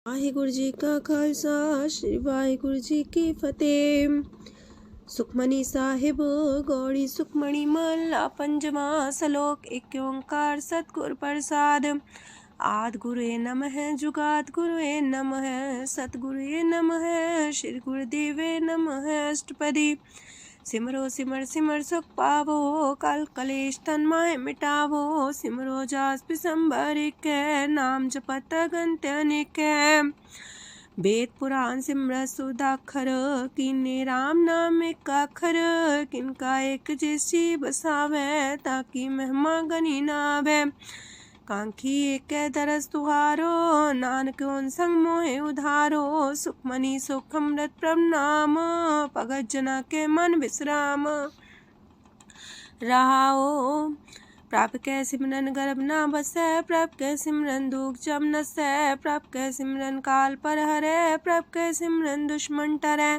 वाहिगुरु जी का खालसा श्री वाहिगुरु जी की फतेह। सुखमनी साहिब गौड़ी सुखमणी महला पंजवा सलोक। एक ओंकार सतगुर प्रसाद। आद गुरुए नमः जुगाद गुरुए नमः सतगुरुए नमः श्री गुरुदेवे नमः। अष्टपदी सिमरो सिमर सिमर सुख पावो कल कलेश तन माहे मिटावो। सिमरो जास पिसंबर एक नाम जपत अगंत अनेक। वेद पुराण सिमरत सुदाखर किन्ने राम नाम एक अखर। किनका एक जैसी बसावे ताकि महिमा गनी नावे। कांखी एक दरस तुहारो नानक उन संग मोहे उधारो। सुखमनी सुख अमृत प्रभ नाम भगत जना के मन विश्राम। रहाओ प्रभ कै सिमरन गर्भ ना बसै। प्रभ कै सिमरन दुख जम नसै। प्रभ कै सिमरन काल पर हरै। प्रभ कै सिमरन दुश्मन टरै।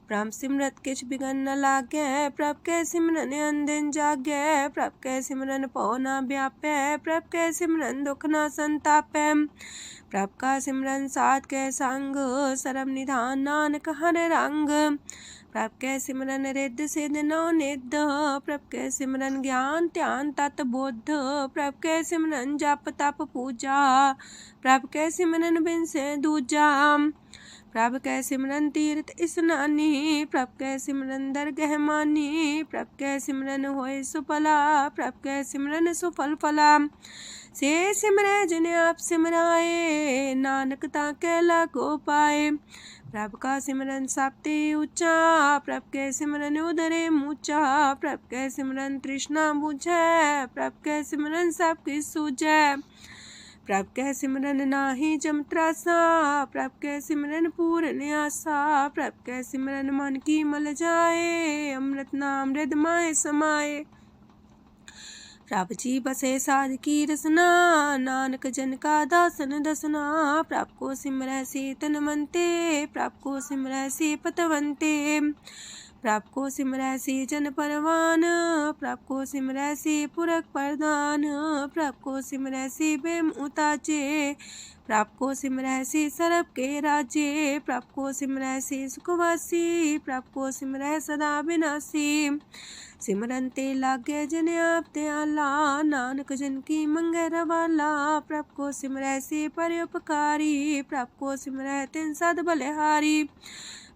प्रभ सिमरत किछ बिगन न लागै। प्रभ कै सिमरन अंदिन जागै। प्रभ कै सिमरन पौ ना व्यापै। प्रभ कै सिमरन दुख ना संतापै। प्रभ का सिमरन साध कै संग सरम निधान नानक हर रंग। प्रभ कै सिमरन रिद्ध सिद्ध नौ निध। प्रभ कै सिमरन ज्ञान ध्यान तत बुद्ध। प्रभ कै सिमरन जप तप पूजा। प्रभ कै सिमरन बिन से दूजा। प्रभ कै सिमरन तीर्थ स्नानी। प्रभ कै सिमरन दरगह मानी। प्रभ कै सिमरन होए सुफला। प्रभ कै सिमरन सुफल फला। से सिमरै जिन आप सिमराए नानक ताकै लागो पाए। प्रभ का सिमरन सबते ऊंचा। प्रभ कै सिमरन उदरे मूचा। प्रभ कै सिमरन तृष्णा बुझै। प्रभ कै सिमरन सब किछ सूझै। प्रभ कै सिमरन नाही जम त्रासा। प्रभ कै सिमरन पूर्ण आसा। प्रभ कै सिमरन मन की मल जाए। अमृत नाम हृद माए समाए। प्रभ जी बसे साध की रसना नानक जन का दासन दसना। प्रभ को सिमरै से तन मनते। प्रभ को सिमरै से पतवंते। प्रभ को सिमरै से जन परवान। प्रभ को सिमरै से पुरख प्रधान। प्रभ को सिमरै से बेम उताचे। प्रभ को सिमरै से सरब के राजे। प्रभ को सिमरै से सुखवासी। प्रभ को सिमरै सदा विनाशी। सिमरन ते लागे जिन आप दयाला नानक जन की मंगै रवाला। प्रभ को सिमरै से परोपकारी। प्रभ को सिमरै तिन सद बलिहारी।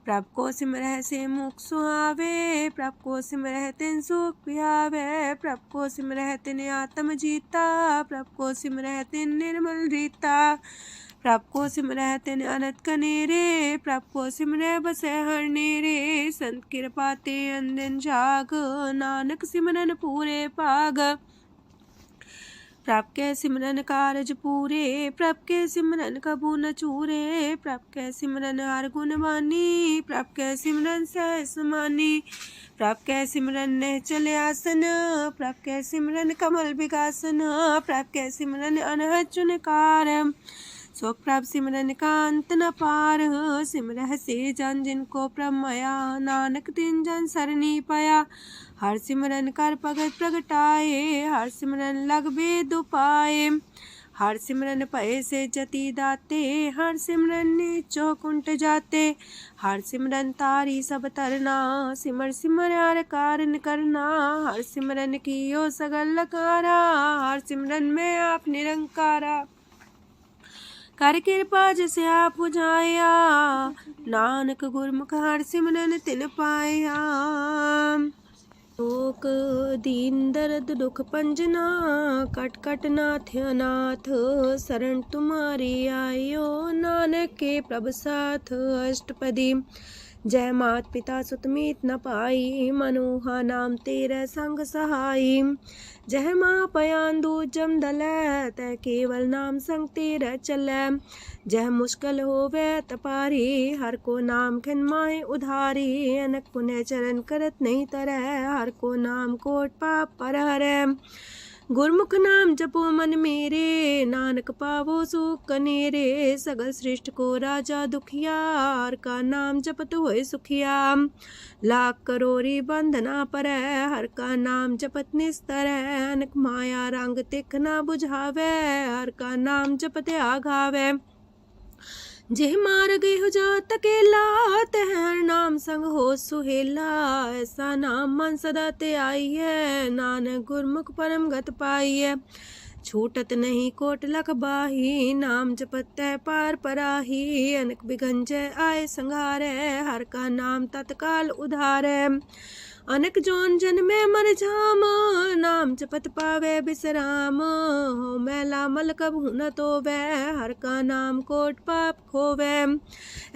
प्रभ को सिमरै से मुख सुहावे। प्रभ को सिमरै तिन सुख पिहावे। प्रभ को सिमरै तिन आत्म जीता। प्रभ को सिमरै तिन निर्मल रीता। प्रभ को सिमरै तिन अनंत कनेरे। प्रभ को सिमरै बसै हर नेरे। संत कृपा ते अंदिन जाग नानक सिमरन पूरे पाग। प्रभ कै सिमरन कारज पूरे। प्रभ कै सिमरन कबू न चूरे। प्रभ कै सिमरन हर गुण बानी। प्रभ कै सिमरन सहस समानी। प्रभ कै सिमरन निश्चल आसन। प्रभ कै सिमरन कमल विगासन। प्रभ कै सिमरन अनहद चुनकार। सो प्रभ सिमरन का अंत न पार। सिमरह से जन जिनको प्रभ माया नानक तिन जन सरनी पाया। हर सिमरन कर भगत प्रगटाए। हर सिमरन लग वेद उपाय। हर सिमरन भय से जति दाते। हर सिमरन नीचो कुंट जाते। हर सिमरन तारी सब तरना। सिमर सिमर हर कारण करना। हर सिमरन कियो सगल लकारा। हर सिमरन में आप निरंकारा। कर कृपा जिसे आप बुझाया। नानक गुरमुख हर सिमरन तिन पाया। लोक दीन दर्द दुख पंजना। कट कट नाथ अनाथ। शरण तुम्हारी आयो नानक के प्रभ साथ। अष्टपदी जय मात पिता सुत मीत न पाई। मनोहा नाम तेरे संग सहाई। जय माँ पयान दूज जम दलै। तै केवल नाम संग तेरे चलै। जह मुश्किल होवे तपारी। हर को नाम खिन माहे उधारी। अनक पुण्य चरण करत नहीं तरह। हर को नाम कोट पाप पर हरै। गुरमुख नाम जपो मन मेरे। नानक पावो सुख कनेरे। सगल सृष्टि को राजा दुखिया। हर का नाम जपत होए सुखिया। लाख करोरी बंधना परै। हर का नाम जपत निस्तर। अनक माया रंग तिख ना बुझावे। हर का नाम जपत आघावे। जेह मार गए हो जात अकेला, तह हर नाम संग हो सुहेला। ऐसा नाम मन सदा ते आई है, नानक गुरमुख परम गत पाई है। छूटत नहीं कोट लख बाही, नाम जपत है पार पराही। अनक बिघन जय आए संघारे, हर का नाम तत्काल उधारे। अनक जोन जन में मर जाम, नाम जपत पावे बिसराम। हो मैला मल कबहु न तोवे, हर का नाम कोट पाप खोवे।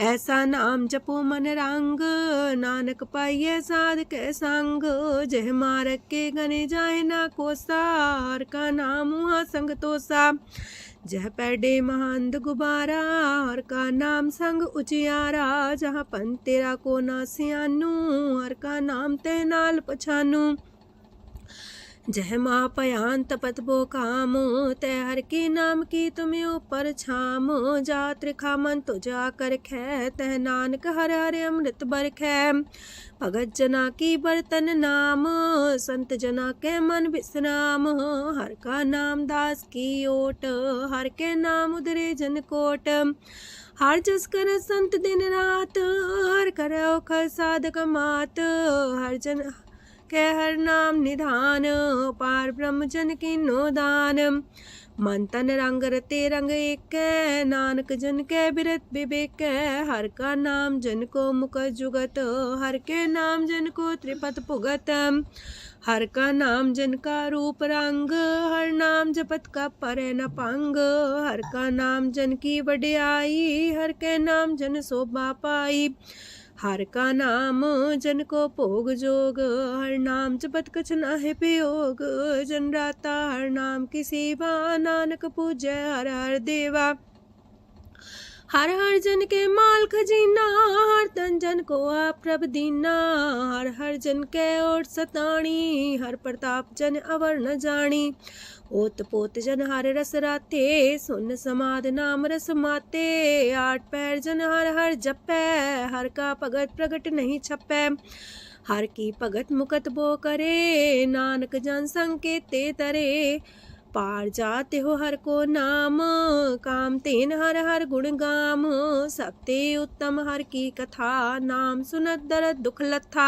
ऐसा नाम जपो मन रंग, नानक पाइये साध के संग। जह मारक के गने जाए ना कोसा, हर का नाम वहाँ संग तोसा। जह पैडे महंद गुबारा, हर का नाम संग उजियारा। जहाँ पन तेरा को ना सियानू, हर का नाम ते नाल पछानू। जह माँ पयान तपत बो काम, तय हर के नाम की तुम्हें ऊपर छाम। जात रिखा मन तो जा कर खे, तह नानक हर हर अमृत बरखै। भगत जना की बर्तन नाम, संत जना के मन विश्राम। हर का नाम दास की ओट, हर के नाम उधरे जन कोट। हर जस कर संत दिन रात, हर करो खर साधक मात। हर जन के हर नाम निधान, पार ब्रह्म जन की नो दान। मन तन रंग रते रंग एक, नानक जन के बिरत विवेक। हर का नाम जन को मुख जुगत, हर के नाम जन को त्रिपत पुगत। हर का नाम जन का रूप रंग, हर नाम जपत का परे न पंग। हर का नाम जन की वडियाई, हर के नाम जन शोभा पाई। हर का नाम जन को भोग जोग, हर नाम जपत कछ नाहि प्रयोग। जन राता हर नाम की सेवा, नानक पूजै हर हर देवा। हर हर जन के माल खजीना, हर तन जन को आप प्रभ दीना। हर हर जन के ओट सताणी, हर प्रताप जन अवर न जानी। ओत पोत जन हर रस राते, सुन समाध नाम रस माते। आठ पैर जन हर हर जपै, हर का भगत प्रगट नहीं छपै। हर की भगत मुकत बो करे, नानक जन संकेते तरे। पार जाते हो हर को नाम, काम तेन हर हर गुण गाम। सबते उत्तम हर की कथा, नाम सुनत दरद दुख लथा।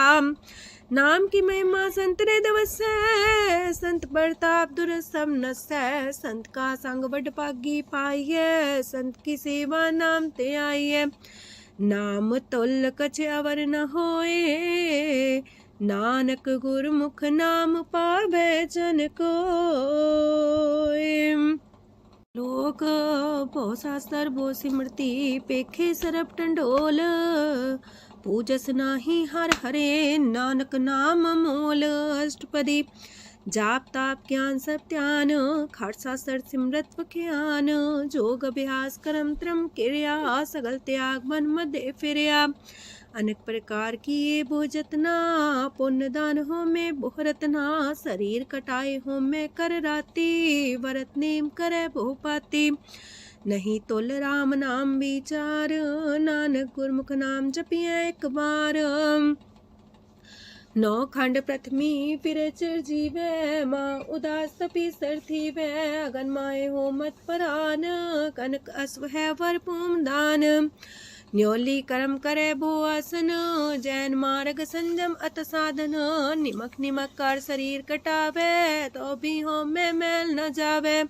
नाम की महिमा संत रे दवसै, संत प्रताप दुर सब नसै। संत का संग वड पागी पाइये, संत की सेवा नाम ते आइये। नाम तुल कछ अवर न होए, नानक गुरमुख नाम पावे जन कोय। लोक बहु शास्त्र बहु सिमरती, पेखे सरब टंडोल। पूजस नाही हर हरे, नानक नाम मोल। अष्टपदी जाप ताप ज्ञान सब ध्यान, खालसा सर सिमरत ज्ञान। जोग अभ्यास करम त्रम क्रिया, सगल त्याग मन मध्य फिरिया। अनेक प्रकार की ये बहु जतना, पुण्य दान हो में बहु रतना। शरीर कटाए हो में कर राती, वरत नेम करे बहु पाती। नहीं तुल राम नाम विचार, नानक गुरमुख नाम जपिए एक बार। नौ खंड प्रथमी फिर चिर जीवै, माँ उदास तपी सर थीवै। अगन माए हो मत परान, कनक अश्व है वर पूम दान। न्योली कर्म करे भो आसन, जैन मार्ग संजम अत साधन। निमक निमक कर शरीर कटावे, तो भी हो में मैल न जावे।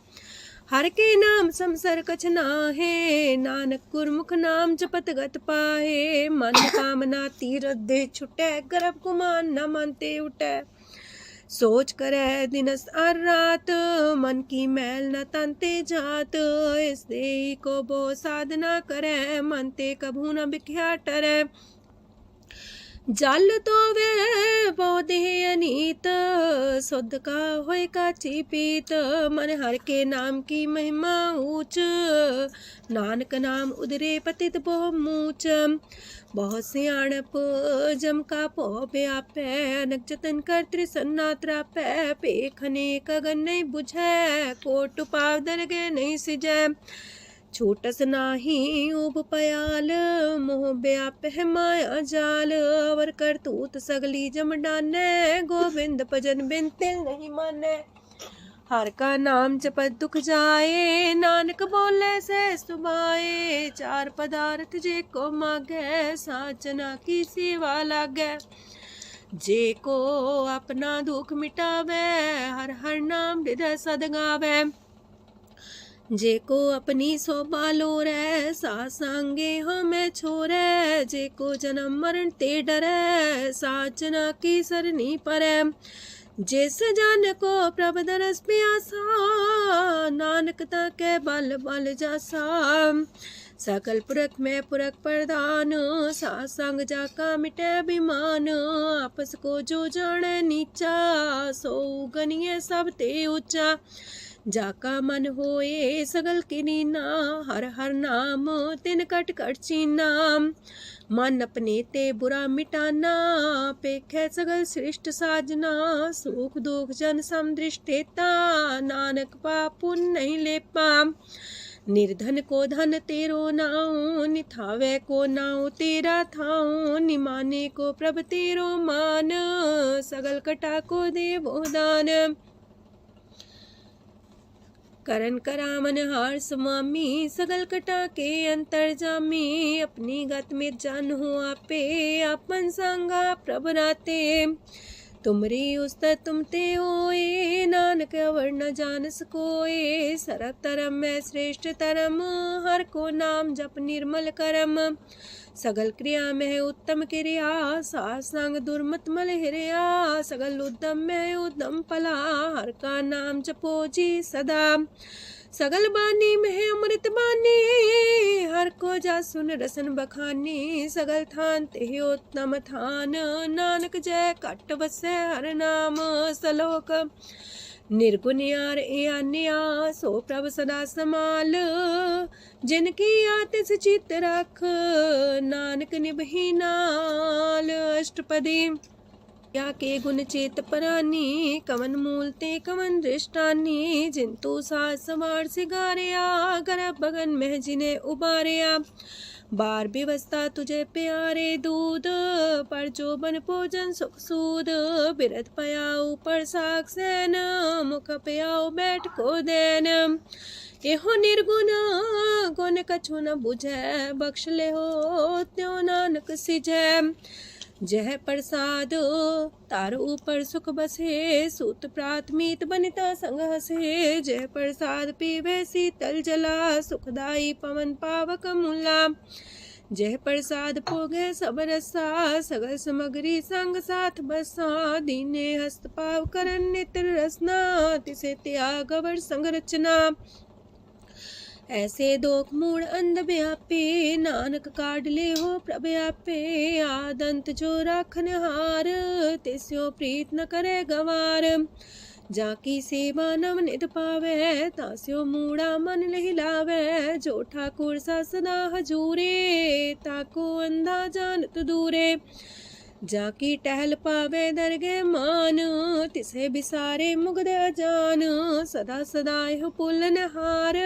हर के नाम समसर कछ नाहे, नानक गुरमुख नाम जपत गत पाहे। मन कामना तीरथ दे छुटै, गर्भ गुमान न मानते उठै। सोच करे दिनस और रात, मन की मैल न तनते जात। इस देही को बो साधना करे, मन ते कभू न बिख्या टरै। जल तो वे बहु देह अनीत, शुद्ध का होय काची पीत। मन हर के नाम की महिमा ऊंच, नानक नाम उदरे पतित बहु मूच। बहुत सियाणप जम का पो व्यापै, अनक जतन कर त्रिसन्ना त्रापै। पेख अनेक अगन नहीं बुझै, कोट पाव दरगे नहीं सिजै। छूटस नाही उब पयाल, मोह व्याप है माया जाल। अवर करतूत सगली जम डानै, गोविंद भजन बिन तिल नहीं मानै। हर का नाम जपत दुख जाए, नानक बोले से सुभाए। चार पदार्थ जे को मागे, साजना की सेवा लागे। जे को अपना दुख मिटावे, हर हर नाम हृदय सद गावे। जे को अपनी शोभा लोरे, सासंगे हमें छोरे। जे को जन्म मरण ते डरे, साजना की सरनी परे। जिस जन को प्रभ दरस प्यासा, नानक ताके बल बल जासा। सकल पुरख में पुरख प्रधान, सासंग जाका मिटे अभिमान। आपस को जो जाने नीचा, सो गनिए सब ते ऊंचा। जाका मन होए सगल किनीना, हर हर नाम तिन कट कट चीना। मन अपने ते बुरा मिटाना, पेखे सगल सृष्ट साजना। सुख दुख जन समदृष्टेता, नानक पाप पुण्य नहीं लेपा। निर्धन को धन तेरो नाऊ, निथावे को नाऊ तेरा थाऊ। निमाने को प्रभ तेरो मान, सगल कटा को देवो दान। करन करामन हार समामी, सगल कटा के अंतर जामी। अपनी गत में जान हो आपे, आपन संगा प्रभ राते। तुमरी उस्तर तुम ते होए, नानक अवर न जान सकोए। सरब तरम में श्रेष्ठ तरम, हर को नाम जप निर्मल करम। सगल क्रिया में उत्तम क्रिया, सासंग दुर्मत मल हिरिया। सगल उद्यम में उद्यम फला, हर का नाम जपो जी सदा। सगल बानी में अमृत बानी, हर को जा सुन रसन बखानी। सगल थान ते उत्तम थान, नानक जय कट बसे हर नाम सलोक। निर्गुण यार आन्या, सो प्रभ सदा समाल। जिनकी आतिस चित रख, नानक निभही नाल। अष्टपदी या के गुण चेत परानी, कवन मूल ते कवन दृष्टानी। जिंतु सास सवार सिगारिया, गर्भ बगन में जिन्हें उबारिया। बार व्यवस्था तुझे प्यारे दूध, पर जो बन भोजन सुख सूद। बिरत पयाऊ पर साग सैन, मुख पयाऊ बैठ को देन। एहो निर्गुण गुण कछु न बुझै, बख्श ले हो त्यों नानक सिझै। जह प्रसाद तार ऊपर सुख बसे, सूत प्राथमीत बनिता संग हसे। जह प्रसाद पीवे शीतल जला, सुखदाई पवन पावक मूला। जह प्रसाद भोगे सब रसा, सगल समग्री संग साथ बसा। दीने हस्त पाव करन नित्र रसना, तिसे त्याग अवर संग रचना। ऐसे दोख मूड अंध व्यापे, नानक काढ़ ले हो प्रभ आपे। आदंत जो राखन हार, तिस्यो प्रीत न करे गवार। जाकी सेवा नव निध पावे, तास्यो मूड़ा मन लहिलावे। जो ठाकुर सा सदा हजूरे, ताको अंधा जानत दूरे। जाकी टहल पावे दरगे मान, तिसे बिसारे मुग्ध जान। सदा सदा यह पुलन हार,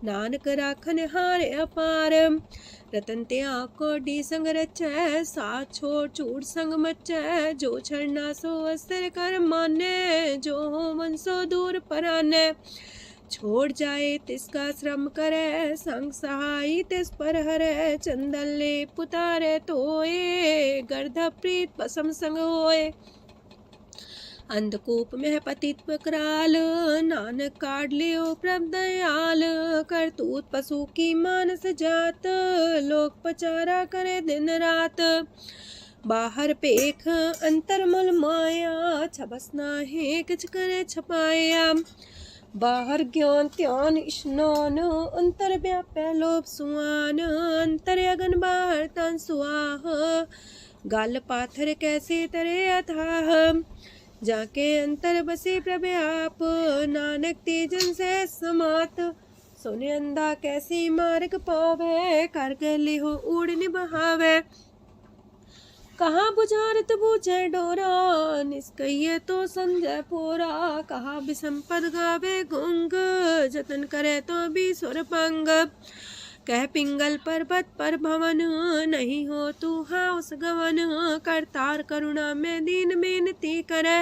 नानक राखन हार अपार। रतन त्या कोडी संग रचै, साथ छोड़ चूड़ संग मचै। जो छड़ना सो अस्तर कर माने, जो हो मन सो दूर पराने। छोड़ जाए तिसका श्रम करे, संग सहाई तिस पर हरे। चंदन ले पुतारे तोए, गर्ध प्रीत पसम संग होए। अंधकूप में पतित कराल, नानक काढ़ लियो प्रभ दयाल। करतूत पशु की मानस जात, लोक पचारा करे दिन रात। बाहर पेख अंतर मुल माया, छबस नाहे किछ करे छपाया। बाहर ज्ञान ध्यान स्नान, अंतर व्यापै लोभ सुआन। अंतर अगन बाहर तन सुआह, गल पाथर कैसे तरे अथाह। जाके अंतर बसे प्रभ आप, नानक तेजन से समात। सोने अंधा कैसे मार्ग पावे, कर गले हो उड़ निबहावे। कहाँ बुझारत बूझे डोरा, निष्कइये तो संजय पोरा। कहाँ विसंपद गावे गुंग, जतन करे तो भी सुर पंग। कह पिंगल पर्वत पर भवन, नहीं हो तू हाउस गवन। करतार करुणा में दीन बेनती करे,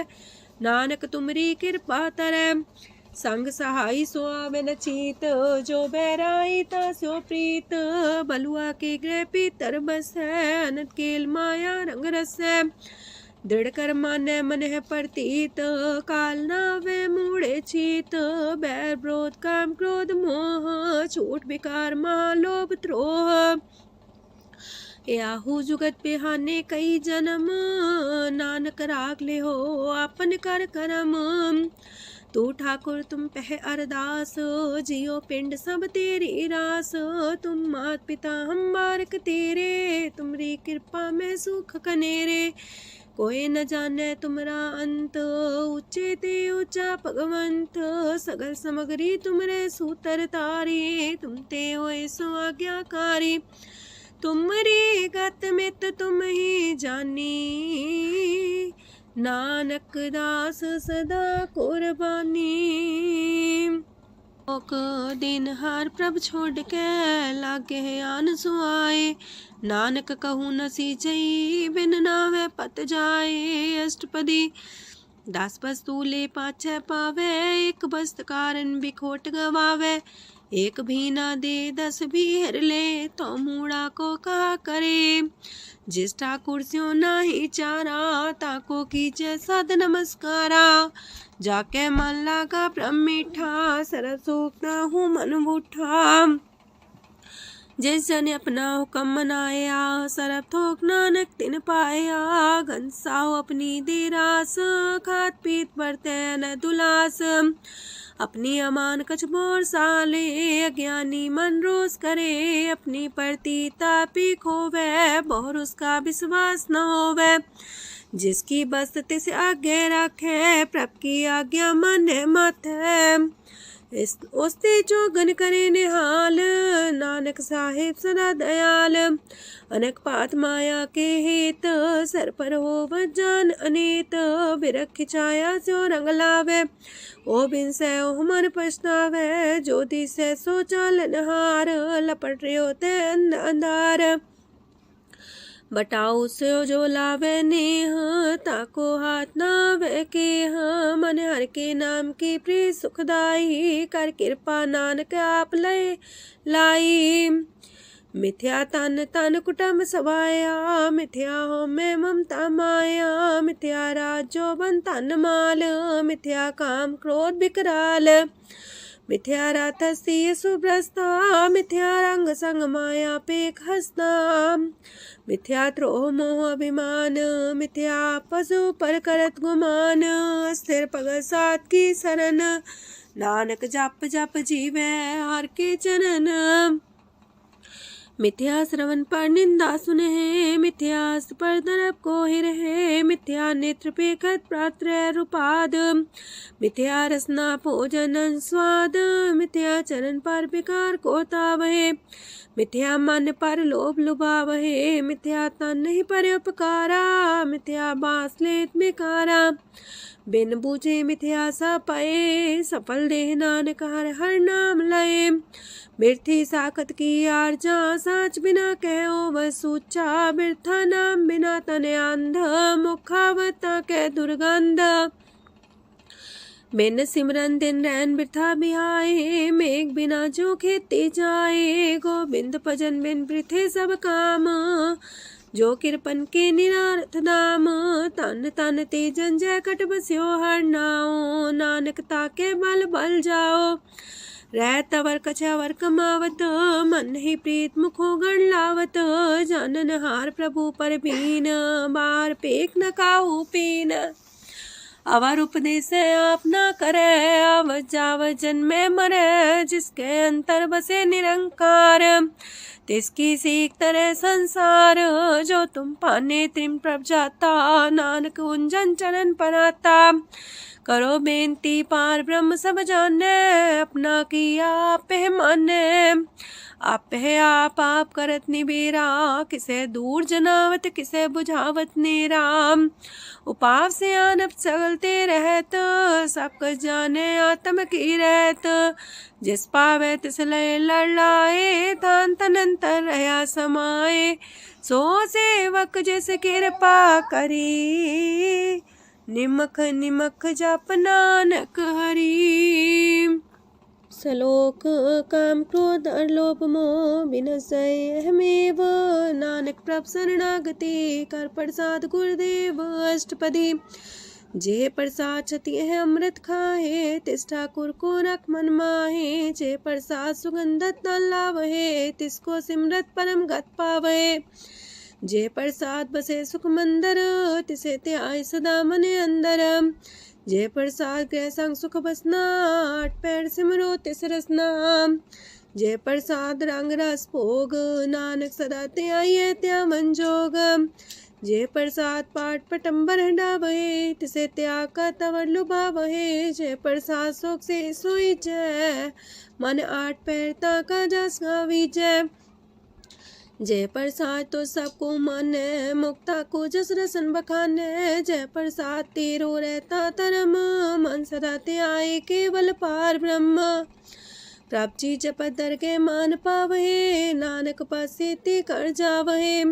नानक तुमरी कृपा तरੈ। संग सहाई सो आवे न चीत, जो बैराई तास्यो प्रीत। बलुआ के गृह पीतर बसै, अनंत केल माया रंग रसै। दृढ़ कर मानै मन है प्रतीत, काल नावे मूढ़े चीत। बैर विरोध काम क्रोध मोह, छूट विकार महालोभ द्रोह। याहू जुगत बिहाने कई जन्म, नानक राख ले हो आपन कर करम। तू ठाकुर तुम पह अरदास, जियो पिंड सब तेरी रास। तुम मात पिता हम बारक तेरे, तुमरी कृपा में सुख कनेरे। कोई न जाने तुमरा अंत, ऊंचे ते ऊंचा भगवंत। सगल समगरी तुमरे सूतर तारी, तुम ते होए सो आज्ञाकारी। तुमरी गत मित तुम ही जानी, नानक दास सदा कुर्बानी। ओक दिन हार प्रभ छोड़ के, लागे आन सुआए। नानक कहूँ न सीजई, बिन नावे पत जाए। अष्टपदी दास वस्तु ले पाछे पावे, एक बस्त कारण बिखोट गवावे। एक भी ना दे दस भी हर ले, तो मूड़ा को कहा करे। जिस ठाकुर स्यो नाही चारा, ताको कीजे सद नमस्कारा। जाके मन लागा ब्रह्म मीठा, सरल सूख न हूँ मन बूठा। जिस जन अपना हुक्म मनाया, सरब थोक नानक तिन पाया। घनसाओ अपनी दे रास, खात पीत बरते न दुलास। अपनी अमान कछ मोर साले, अज्ञानी मन रोस करे। अपनी परती तापी खोवे, बहुर उसका विश्वास न होवे। जिसकी बस तिस आगे रखे, प्रभ की आज्ञा माने माथे। ओस्ते जोगन करे निहाल, नानक साहिब सदा दयाल। अनेक पात माया के हेत, सर पर हो जान अनेत। बिरख छाया सो रंग लावे, ओ बिन से ओ मन पछतावे। जो दिसे सो चालन हार, लपट रहो ते अंधार। बटाऊ से जो लावे नेह, ताको हाथ नावे के। मन हर के नाम की प्रिय सुखदाई, कर कृपा नानक आप लय लाई। मिथ्या तन तन कुटुंब सवाया, मिथ्या हो में ममता माया। मिथ्या राजो बन तन माल, मिथ्या काम क्रोध विकराल। मिथ्या रातसी सुभ्रस्ता, मिथ्या रंग संग माया पेख हस्ता। मिथ्या द्रोह मोह अभिमान, मिथ्या पशु पर करत गुमान। स्थिर पग सात की शरण, नानक जप जप जीवे हर के चरण। मिथ्या श्रवण पर निंदा सुने, मिथ्या पर दरब को ही रहे। मिथ्या नेत्र पेखत प्रात्र रूपाद, मिथ्या रसना भोजन स्वाद। मिथ्या चरण पर विकार को तावहे, मिथ्या मन पर लोभ लुभावहे। मिथ्या तन नहीं पर उपकारा, मिथ्या बास लेत मिकारा। बिन बूझे मिथ्या सा पाए, सफल देह नानक हर हर नाम लय। बिरथी साखत की आरजा, साच बिना कहो वह सूचा। बिरथा नाम बिना तन अंध, मुखावता के दुर्गंध। बिन सिमरन दिन रैन बिरथा बिहाए, मेघ बिना जो खेती जाए। गोबिंद भजन बिन वृथे सब काम, जो किरपन के निरारथ दाम। तन तन ते जंजय कट बस्यो हर नाओ, नानक ताके बल बल जाओ। रह तवर कछावर कमावत, मन ही प्रीत मुखो गण लावत। जानन हार प्रभु पर बीन, बार पेख न काहू पीन। अवर उपदेश आप न करे, अव जाव जन्मे मरे। जिसके अंतर बसे निरंकार, तिसकी सीख तरह संसार। जो तुम पाने त्रिम प्रभ जाता, नानक उंजन चरण पराता। करो बेनती पार ब्रह्म सब जाने, अपना किया आप माने। आप है आप करत निबेरा, किसे दूर जनावत किसे बुझावत नेरा। उपाव से आनप चलते रहत, सब कुछ जाने आत्म की रहत। जिस पावे तिस लय लड़ाए, तान तनंतर रहा समाए। सो सेवक जिस कृपा करी, निमख निमख जप नानक हरि। सलोक काम क्रोध और लोभ मोह विनशय अहमेव, नानक प्रभ शरणागति कर प्रसाद गुरुदेव अष्टपदी। जे प्रसाद छति है अमृत खाहे, तिस ठाकुर को रख मन माहे। जे प्रसाद सुगंधत न लावहे, तिसको सिमरत परम गत पावहे। जे प्रसाद बसे सुख मंदर, तिसे त्याय सदा मने अंदर। जे प्रसाद गृह संग सुख बसना, आठ पैर सिमरो तिस रसना। जे प्रसाद रंग रस भोग, नानक सदा त्याये त्या मन जोग। जे प्रसाद पाठ पटम्बर डावहे, तिसे त्याग का तवर लुभावहे। जे प्रसाद शोक से सोई जय, मन आठ पैर ताका जस गावीजय। जय प्रसाद तो सबको माने, मुक्ता को जस रसन बखाने। जय प्रसाद तेरो रहता धर्म, मन सदा त्याये केवल पार ब्रह्म। प्रभ जी जपत दरगे मान पावहे, नानक पासे कर जावहे।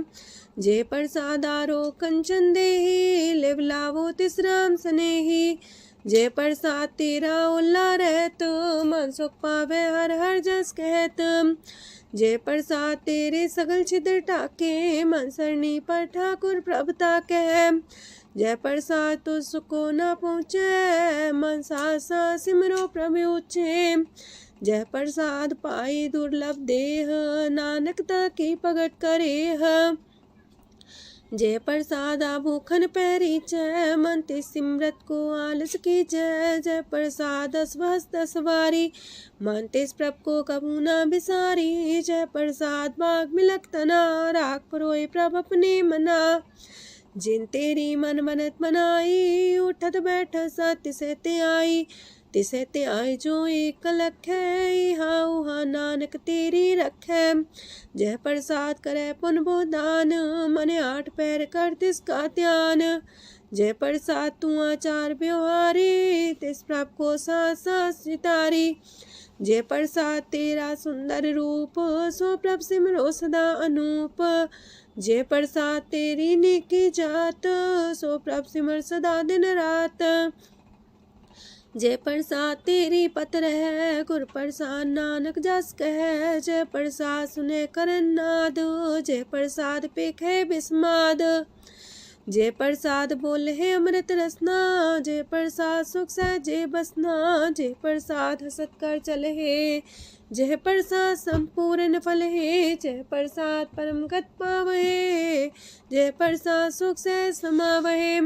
जे प्रसाद आरो कंचन देही, लिव लावो तिस राम स्नेही। जे प्रसाद तेरा ओला रहत, मन सुख पावे हर हर जस कहत। जे प्रसाद तेरे सगल छिद्र टाके, मन सरनी पर ठाकुर प्रभ ताके। जय प्रसाद तो सुको न पहुँचे, मन सा सिमरो प्रभु ऊँचे। जय प्रसाद पाई दुर्लभ देह, नानक ताकी प्रगट करेह। जय प्रसाद भूखन पैरी जय, मन ते सिमरत को आलस की जय। जय प्रसाद अस्वस्थ सवारी, मन तेस प्रभ को कबू न बिसारी। जय प्रसाद बाग मिलक तना, राख परोए प्रभ अपने मना। जिन तेरी मन मनत मनाई, उठत बैठत सत्य से ते आई। तिसे ते आए जो एक लख है, इहा उहा नानक तेरी रखै। जय प्रसाद करे पुन बोदान, मने आठ पैर कर तिसका ध्यान। जय प्रसाद तू आचार व्यवहारी, तिस प्रभ को सास सितारी। जय प्रसाद तेरा सुंदर रूप, सो प्रभ सिमरो सदा अनूप। जय प्रसाद तेरी नेकी जात, सो प्रभ सिमर सदा दिन रात। जय प्रसाद तेरी पत्र है, गुर प्रसाद नानक जस कह। जय प्रसाद सुने करन नाद, जय प्रसाद पेखे बिस्माद। जय प्रसाद बोले है अमृत रसना, जय प्रसाद सुख सहजे बसना। जय प्रसाद हसत कर चले है, जय प्रसाद संपूर्ण फल है। जय प्रसाद परम गत पावहे, जय प्रसाद सुख से समावहे।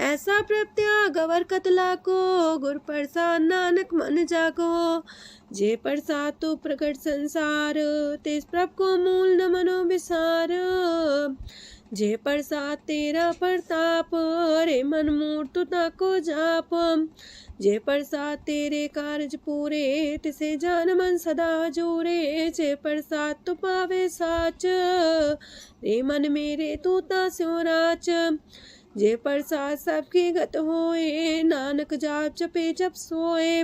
ऐसा प्रत्याग अवर कतला को, गुर प्रसाद नानक मन जागो। जय प्रसाद तो प्रकट संसार, तेज प्रभ को मूल न मनो विसार। जय प्रसाद तेरा प्रताप, रे मन मूर्त ताको जाप। जय प्रसाद तेरे कारज पूरे, तिसे जान मन सदा जोरे। जय प्रसाद तो पावे साच, रे मन मेरे तू ता स्यो राच। जय प्रसाद सबकी गत होए, नानक जाप जपे जप सोए।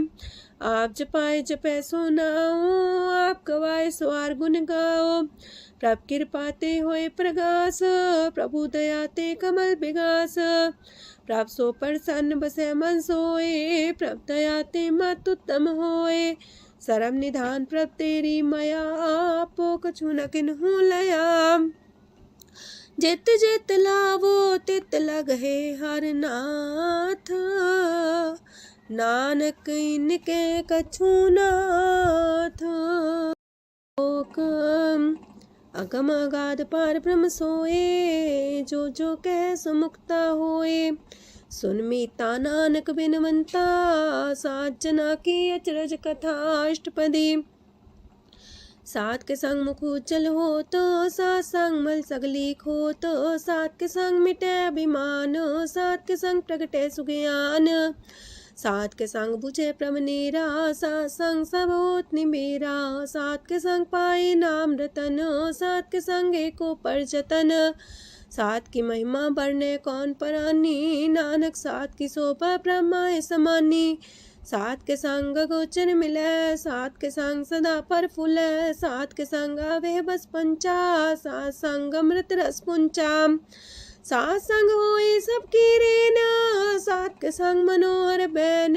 आप जपाए जपे सो नाओ, आप गवाए सो आर गुण गाओ। प्रभ कृपा ते होए प्रगास, प्रभु दया ते कमल विगास। प्रभ सो प्रसन्न बसे मन सोए, प्रभ दया ते मत उत्तम होए। सरम निधान प्रभ तेरी मया, आपो कछु न किन्हु लया। जित जित लावो तित लगहे हर नाथ, नानक इनके कछु नाथ। अगम अगाध पार ब्रह्म सोए, जो जो कह सो मुक्ता होए। सुन मीता नानक बिनवंता, सात जना की अचरज कथा अष्टपदी। सात के संग मुख उज्जल हो तो, सात संग मल सगली खो तो। सात के संग मिटे अभिमान, सात के संग प्रगटे सुज्ञान। सात के संग बुझे प्रमनेरा, सात संग सब होत निमेरा। सात के संग पाए नाम रतन, सात के संग एको पर जतन। सात की महिमा बरने कौन परानी, नानक सात की शोभा ब्रह्मा समानी। सात के संग गोचर मिले, सात के संग सदा पर फूले। सात के संग आवे बस पंचा, सात संग अमृत रस पुंचा। सात संग होए सबकी रेन, सात के संग मनोहर बैन,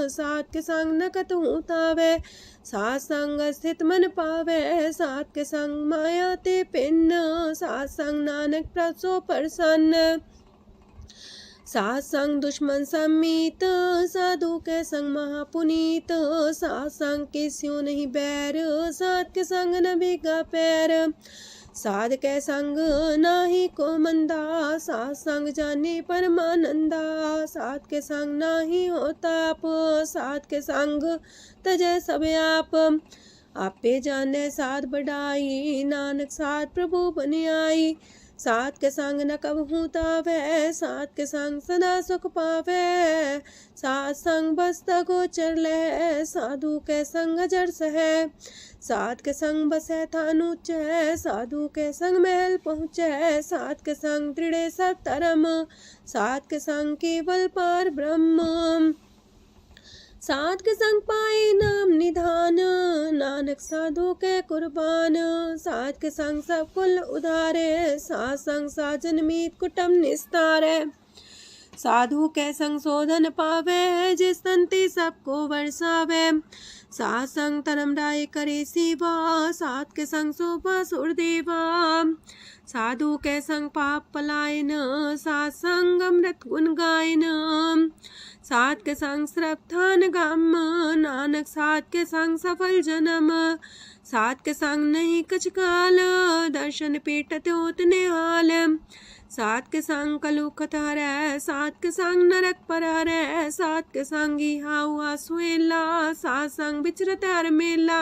सात के संग न कतहु तावै, सात संग स्थित मन पावै, सात के संग माया ते पिन्न, सात संग नानक प्रसो प्रसन्न, सात संग दुश्मन समीत, साधु के संग महापुनीत, सात संग किस्यों नहीं बैर, सात के संग न भीगा पैर, साध के संग नाही को मंदा, सात संग जाने परमानंदा, सात के संग नाही हो ताप, सात के संग तजै सब आप, आपे जाने साध बढ़ाई, नानक साध प्रभु बन आई, सात के संग न कबहू तावै, सात के संग सदा सुख पावै, सात संग बसता गोचर लहै, साधु के संग अजर सहै, सात के संग बसै थान ऊंचै, साधु के संग महल पहुँचै, सात के संग दृढ़ सब धर्म, सात के संग केवल पार ब्रह्म, सात के संग पाए नाम निधान, नानक साधु के कुर्बान, सात के संग सब कुल उधारे, सात संग साजन मीत कुटुम निस्तारे, साधु के संग शोधन पावे, जिस संति सबको बरसावे, सात संग धर्म राय करे सेवा, सात के संग शोभा सुरदेवा, साधु के संग पाप पलायन, सात संग अमृत गुण गायन, सात के संग श्रद्धान गम, नानक सात के संग सफल जन्म, सात के संग नहीं कछ काल, दर्शन पीटत होत निहाल, सात के संग कलुखत हरै, सात के संग नरक पर हरै, सात के संग इहा हुआ सुएला, सात संग विचरत हर मेला,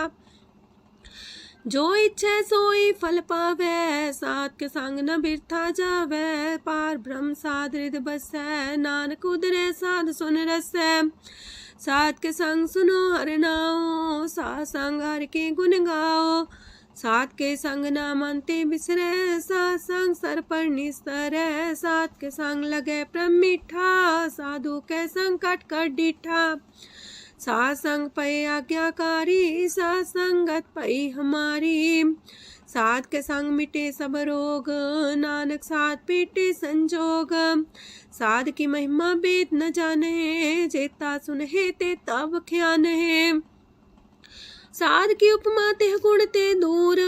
जो इच्छा सोई फल पावै, सात के संग न बिरथा जावै, पार ब्रह्म साध हृदय बसै, नानक उदरै साध सुन रसै, सात के संग सुनो हर नाओ, सात संग हर के गुण गाओ, सात के संग ना मानते बिसरै, सात संग सर पर निस्तरै, सात के संग लगे प्रेम मीठा, साधु के संग कट कर डीठा, सात संग पै आज्ञाकारी, सात संगत पै हमारी, सात के संग मिटे सब रोग, नानक सात पीटे संजोग, साध की महिमा वेद न जाने, जेता सुनहे ते तब ख्यान है, साध की उपमा ते गुण ते दूर,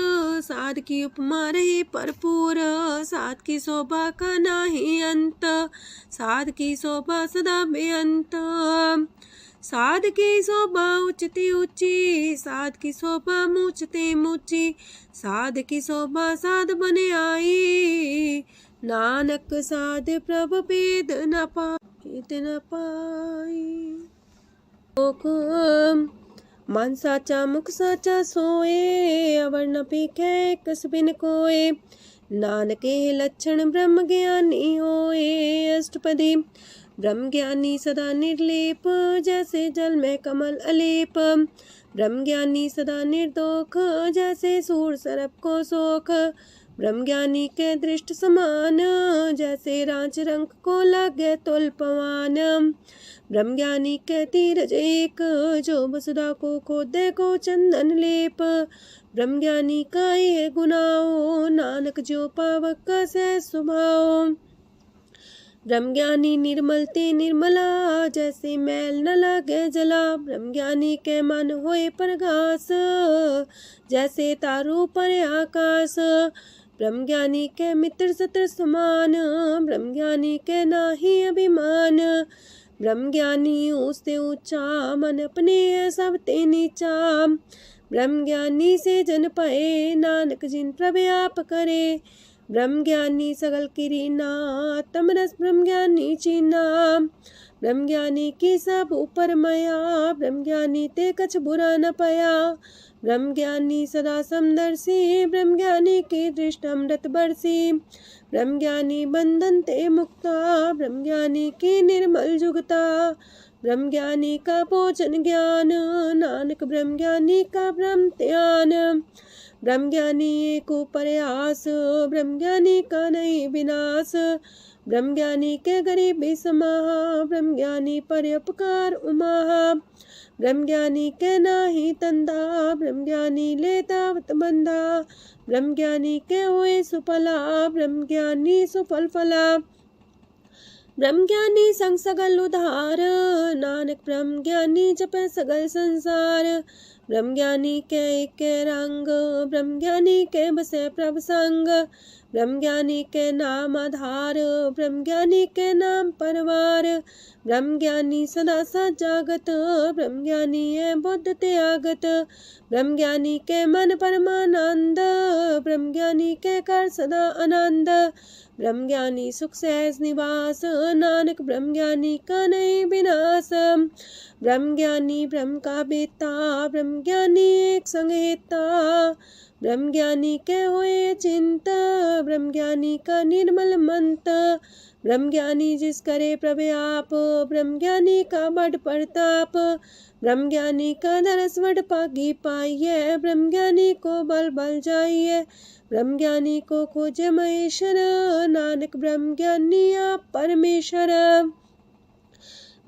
साध की उपमा रही भरपूर, साध की शोभा का नाही अंत, साध की शोभा सदा बेअंत, साध की शोभा उच्चती ऊंची, साध की शोभा मूचते मूची, साध की शोभा साध बने आई, नानक साध प्रभ भेद न पाई, मन साचा मुख साचा सोए, अवर न पीखे कस बिन कोए, नानके लक्षण ब्रह्म ज्ञानी होए, अष्टपदी ब्रह्म ज्ञानी सदा निर्लेप, जैसे जल में कमल अलेप, ब्रह्म ज्ञानी सदा निर्दोख, जैसे सूर सरप को सोख, ब्रह्म ज्ञानी के दृष्ट समान, जैसे रांच रंग को लागे तुल पवान, ब्रह्म ज्ञानी के तीरज एक, जो वसुधा को खोदे को चंदन लेप, ब्रह्म ज्ञानी का ये गुनाओ, नानक जो पावक का सह स्वभाव, ब्रह्म ज्ञानी निर्मल ते निर्मला, जैसे मैल न लागे जला, ब्रह्म ज्ञानी के मन होए प्रगास, जैसे तारू पर आकाश, ब्रह्म ज्ञानी के मित्र सत्र समान, ब्रह्म ज्ञानी के नाही अभिमान, ब्रह्म ज्ञानी ऊंचते ऊंचा, मन अपने सब ते नीचा, ब्रह्म ज्ञानी से जन पाए, नानक जिन प्रभु आप करे, ब्रह्म ज्ञानी सगल किरीना, तमरस ब्रह्म ज्ञानी चीना, ब्रह्म ज्ञानी की सब ऊपर माया, ब्रह्म ज्ञानी ते कछ बुरा न पाया, ब्रह्म ज्ञानी सदा समदर्शी, ब्रह्म ज्ञानी की दृष्ट अमृत बरसी, ब्रह्म ज्ञानी बंधन ते मुक्ता, ब्रह्म ज्ञानी की निर्मल जुगता, ब्रह्म ज्ञानी का भोजन ज्ञान, नानक ब्रह्म ज्ञानी का ब्रह्म ध्यान, ब्रह्म ज्ञानी एक प्रयास, ब्रह्म ज्ञानी का नहीं विनाश, ब्रह्म ज्ञानी के गरीबी समाहा, ब्रह्म ज्ञानी पर उपकार उमाहा, ब्रह्म ज्ञानी के नाही तंदा, ब्रह्म ज्ञानी लेतावत बंधा। ब्रह्म ज्ञानी के हुए सुफला, ब्रह्म ज्ञानी सुफल फला। ब्रह्म ज्ञानी संग सगल उधार, नानक ब्रह्म ज्ञानी जपे सगल संसार। ब्रह्म ज्ञानी के एक रंग, ब्रह्म ज्ञानी के बसे प्रभ संग। ब्रह्म ज्ञानी के नाम आधार, ब्रह्म ज्ञानी के नाम परवार। ब्रह्म ज्ञानी सदा सजागत, ब्रह्म ज्ञानी है बुद्ध त्यागत। ब्रह्म ज्ञानी के मन परमानंद, ब्रह्म ज्ञानी के कर सदा आनंद। ब्रह्म ज्ञानी सुख सहज निवास, नानक ब्रह्म ज्ञानी का नहीं विनाश। ब्रह्म ज्ञानी ब्रह्म का बेटा, ब्रह्म ज्ञानी एक संग हेता। ब्रह्म ज्ञानी के हुए चिंता, ब्रह्म ज्ञानी का निर्मल मंत। ब्रह्म ज्ञानी जिस करे प्रभु आप, ब्रह्म ज्ञानी का बड़ प्रताप। ब्रह्म ज्ञानी का दरस वड पागी पाइये, ब्रह्म ज्ञानी को बल बल जाइए। ब्रह्म ज्ञानी को खोजे महेश्वर, नानक ब्रह्म ज्ञानी आप परमेश्वर।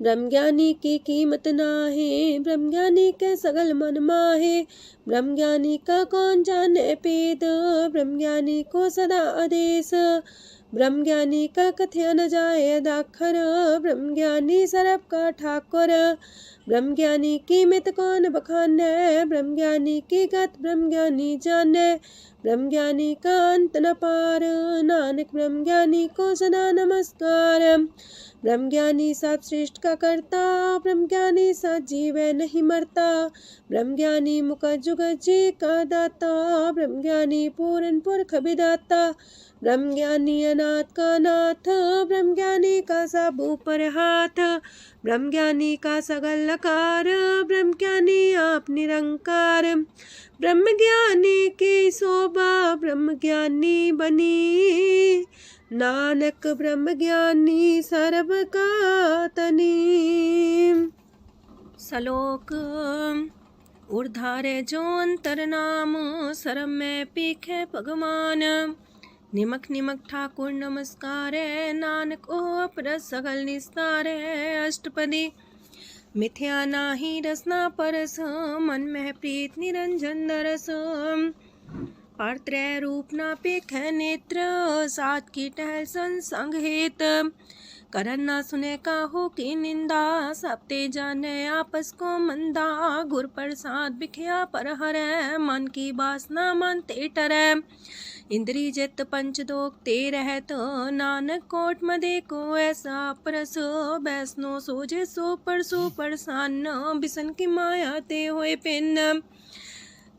ब्रह्म ज्ञानी की कीमत नाहे, ब्रह्म ज्ञानी के सगल मन माहे। ब्रह्म ज्ञानी का कौन जाने पेद, ब्रह्म ज्ञानी को सदा आदेश। ब्रह्म ज्ञानी का कथ्य न जाए दाखर, ब्रह्म ज्ञानी सरब का ठाकुर। ब्रह्म ज्ञानी की मित कौन बखाने, ब्रह्म ज्ञानी की गत ब्रह्म ज्ञानी जाने। ब्रह्म ज्ञानी का अंत न पार, नानक ब्रह्म ज्ञानी को सदा नमस्कार। ब्रह्म ज्ञानी सब सृष्टि का करता, ब्रह्म ज्ञानी सजीव नहीं मरता। ब्रह्म ज्ञानी मुख जुग जी का दाता, ब्रह्म ज्ञानी पूरन पुरख विदाता। ब्रह्म ज्ञानी अनाथ का नाथ, ब्रह्म ज्ञानी का सब ऊपर हाथ। ब्रह्म ज्ञानी का सगल लकार, ब्रह्म ज्ञानी आप निरंकार। ब्रह्म ज्ञानी की शोभा, ब्रह्म ज्ञानी बनी। नानक ब्रह्म ज्ञानी सर्व का तनी। श्लोक ऊर्धारे जो अंतर नाम, सरम में पीखे भगवान। निमक निमक ठाकुर नमस्कार, नानक ओ अपर सगल निस्तार। अष्टपदी मिथ्या नाही रसना परस, मन में प्रीत निरंजन दरस। परत्रय रूप ना पेख नेत्र, सात की टहल संसंग हेत। करन ना सुने काहू की निंदा, सबते जाने आपस को मंदा। गुर प्रसाद बिखया पर हरै, मन की वासना मानते टरै। इंद्री जित पंच दोख ते रहत, नानक कोट मदे को ऐसा परस। बैसनो सोजे सो परसो परसान, बिसन की माया ते होए पिन।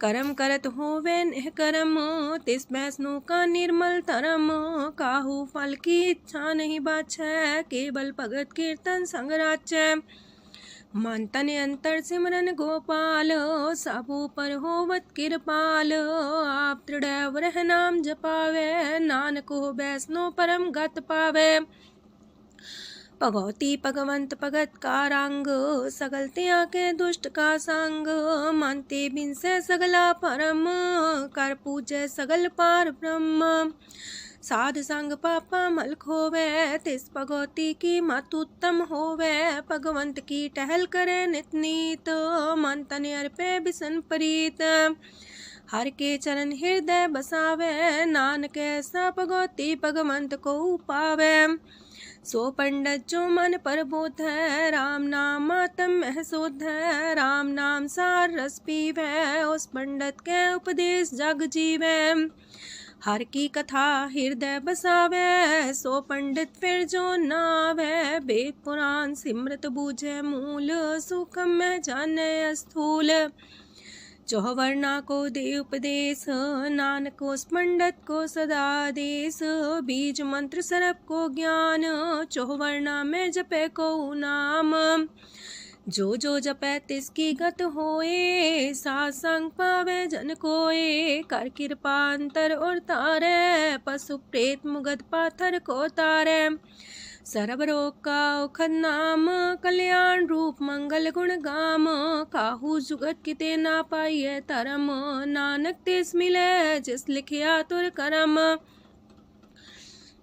करम करत होवे नेह करम, तिस बैसनो का निर्मल धरम। काहू फल की इच्छा नहीं बाछै, केवल भगत कीर्तन संग राचै। मन तन अंतर सिमरन गोपाल, सबू पर होवत कृपाल। आप दृढ़ रह नाम जपावे, नानक हो बैसनो परम गत पावे। भगवती भगवंत भगत का रंग, सगल त्याग के दुष्ट का संग। मानते बिन से सगला परम, कर पूजे सगल पार ब्रह्म। साध संग पापा मल खोवे, तिस भगवती की मत उत्तम होवे। भगवंत की टहल करे नित नीत, मन तन अर्पे बिसन प्रीत। हर के चरण हृदय बसावे, नानक ऐसा भगवती भगवंत को पावे। सो पंडित जो मन पर बोध है, राम नाम आत्म में शोध है। राम नाम सार रस पीवे, उस पंडित के उपदेश जग जीवे। हर की कथा हृदय बसावे, सो पंडित फिर जो नावे। वेद पुराण सिमृत बूझे मूल, सूक्ष्म में जाने स्थूल। चौवर्णा को दे उपदेश, नानक उस पंडित को सदा देश। बीज मंत्र सरप को ज्ञान, चौवर्णा में जपे को नाम। जो जो जपे तिसकी गत होए, सासंग पावे जन कोए। कर कृपा अंतर और तारे, पशु प्रेत मुगध पाथर को तारे। सर्व रोग का औखद नाम, कल्याण रूप मंगल गुण गाम। काहू जुगत किते ना पाइये तरम, नानक तिस मिले जिस लिखिया तुर करम।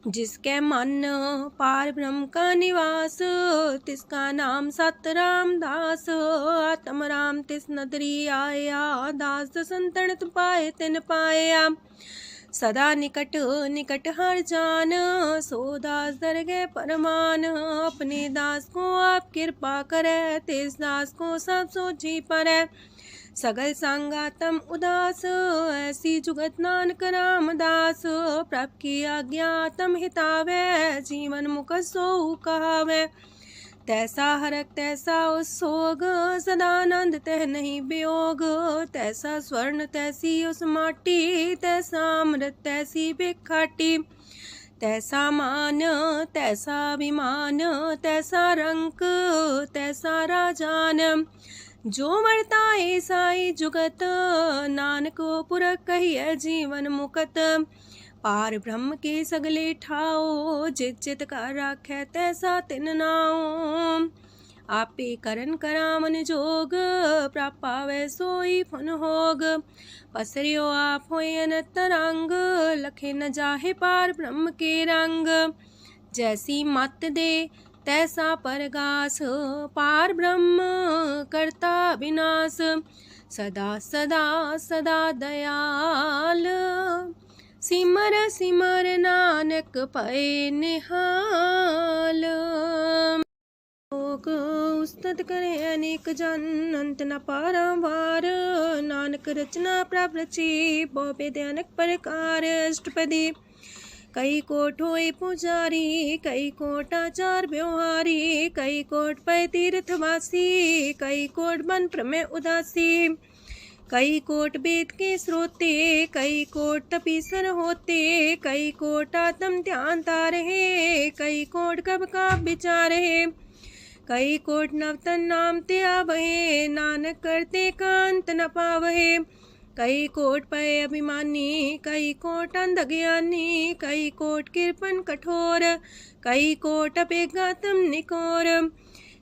जिसके मन पार ब्रह्म का निवास, तिसका नाम सत रामदास। आत्म राम तिस नदरी आया, दास संतन पाए तिन पाया। सदा निकट निकट हर जान, सो दास दरगे परमान। अपने दास को आप कृपा करे, तिस दास को सब सोची परे। सगल संगातम उदास, ऐसी जुगत नानक रामदास। प्रभ की आज्ञा तम हितावे, जीवन मुख सो कहावे। तैसा हरक तैसा उत्सोग, सदानंद तह नहीं वियोग। तैसा स्वर्ण तैसी उस माटी, तैसा अमृत तैसी बिखाटी। तैसा मान तैसा अभिमान, तैसा रंक तैसा राजान। जो वर्ताए साई जुगत, नानक पुरख कहिए जीवन मुकत। पार ब्रह्म के सगले ठाओ, जित जित का राखै तैसा तिन नाओ। आपे करन करामन जोग, प्राप पावै सोई फन होग। पसरियो आप होय अनंत रंग, लखे न जाहे पार ब्रह्म के रंग। जैसी मत दे तैसा परगास, पार ब्रह्म करता विनाश। सदा सदा सदा दयाल, सिमर सिमर नानक पए निहाल। लोक उस्तत करे अनेक जन, अंत न पारावार। नानक रचना प्रभ रची, बहु अनेक प्रकार। अष्टपदी कई कोट होए पुजारी, कई कोट आचार व्यवहारी। कई कोट पै तीर्थवासी, कई कोट बन प्रमेय उदासी। कई कोट वेद के श्रोते, कई कोट तपीसर होते। कई कोट आत्म ध्यान तारहे, कई कोट कब का विचार है। कई कोट नवतन नाम ते आवहे, नानक करते कांत न पावहे। कई कोट पय अभिमानी, कई कोट अंधज्ञानी। कई कोट कृपन कठोर, कई कोट अपेगातम निकोर।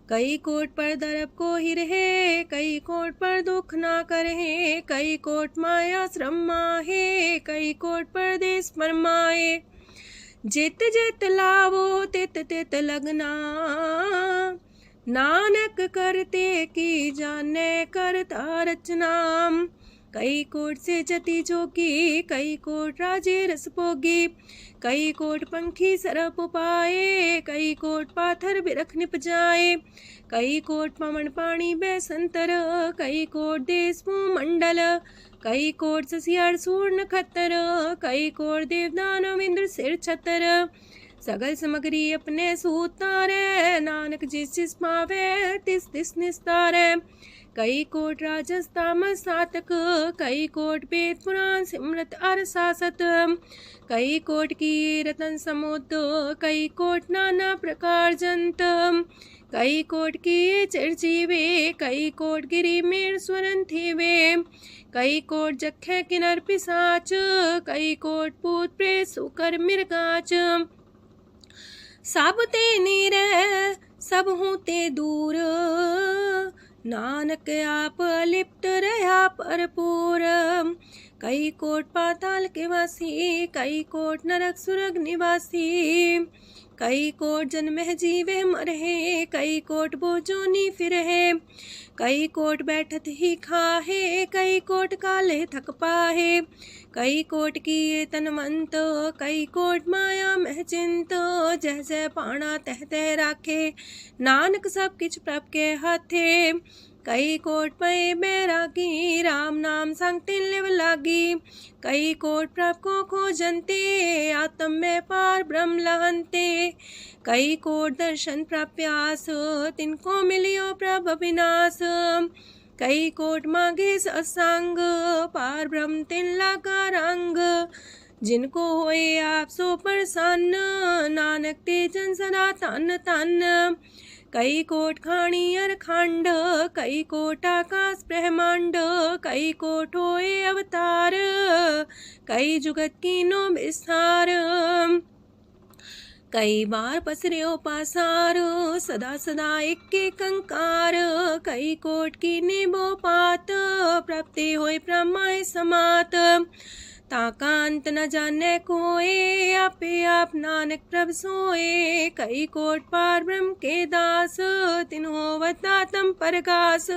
कई कोट पर दरब को ही रहे, कई कोट पर दुख ना करहे। कई कोट माया श्रम माहे, कई कोट परदेश फरमाए। जित जित लावो तित तित लगना, नानक करते की जाने करता रचना। कई कोट से जति जोगी, कई कोट राजे रस भोगी। कई कोट पंखी सरप पाए, कई कोट पाथर बिरख निप जाए। कई कोट पवन पानी बैसंतर, कई कोट देश मंडल। कई कोट ससियार सूर नखत्तर, कई कोट देवदानव इंद्र सिर छतर। सगल समग्री अपने सूतारे, नानक जिस जिस पावे तिस तिस निस्तारे। कई कोट राजस तामस सातक, कई कोट वेद पुराण सिमरत अर सासत। कई कोट की रतन समुद्र, कई कोट नाना प्रकार जंत। कई कोट की चिरजीवे, कई कोट गिरी मेर स्वरन थीवे। कई कोट जखे किनर पिसाच, कई कोट पूत प्रेत सुकर मिर्गाच। सब ते नीरे सब हूँ ते दूर, नानक आप लिप्त रहा भरपूर। कई कोट पाताल के वासी, कई कोट नरक सुरग निवासी। कई कोट जन्म जीवे मरहे, कई कोट बोझोनी फिरहे। कई कोट बैठत ही खाहे, कई कोट काले थक पाहे। कई कोट किए तनमंत, कई कोट माया मह चिंत। जैसे पाना तह तह राखे, नानक सब किछ प्रभ के हाथे। कई कोट पए बैरागी, राम नाम संग तिन लिव लागी। कई कोट प्रभ को खोजंते, आत्म में पार ब्रह्म लहंते। कई कोट दर्शन प्रप्यास, तिनको मिलियो प्रभ अविनाश। कई कोट मांगे सत्संग, पार ब्रह्म तिन लागा रंग। जिनको होए आप सो प्रसन्न, नानक ते जन सदा तन तन। कई कोट खाणी अर खंड, कई कोट आकाश ब्रह्मांड। कई कोट होए अवतार, कई जुगत कीनो विस्तार। कई बार पसरियो पासार, सदा सदा एक कंकार। कई कोट की निबो पात, प्राप्ति होय प्रमाय समात। ताका अंत न जाने कोय, आपे आप नानक प्रभ सोए। कई कोट पार ब्रह्म के दास, तिन्हो वतातम परगास।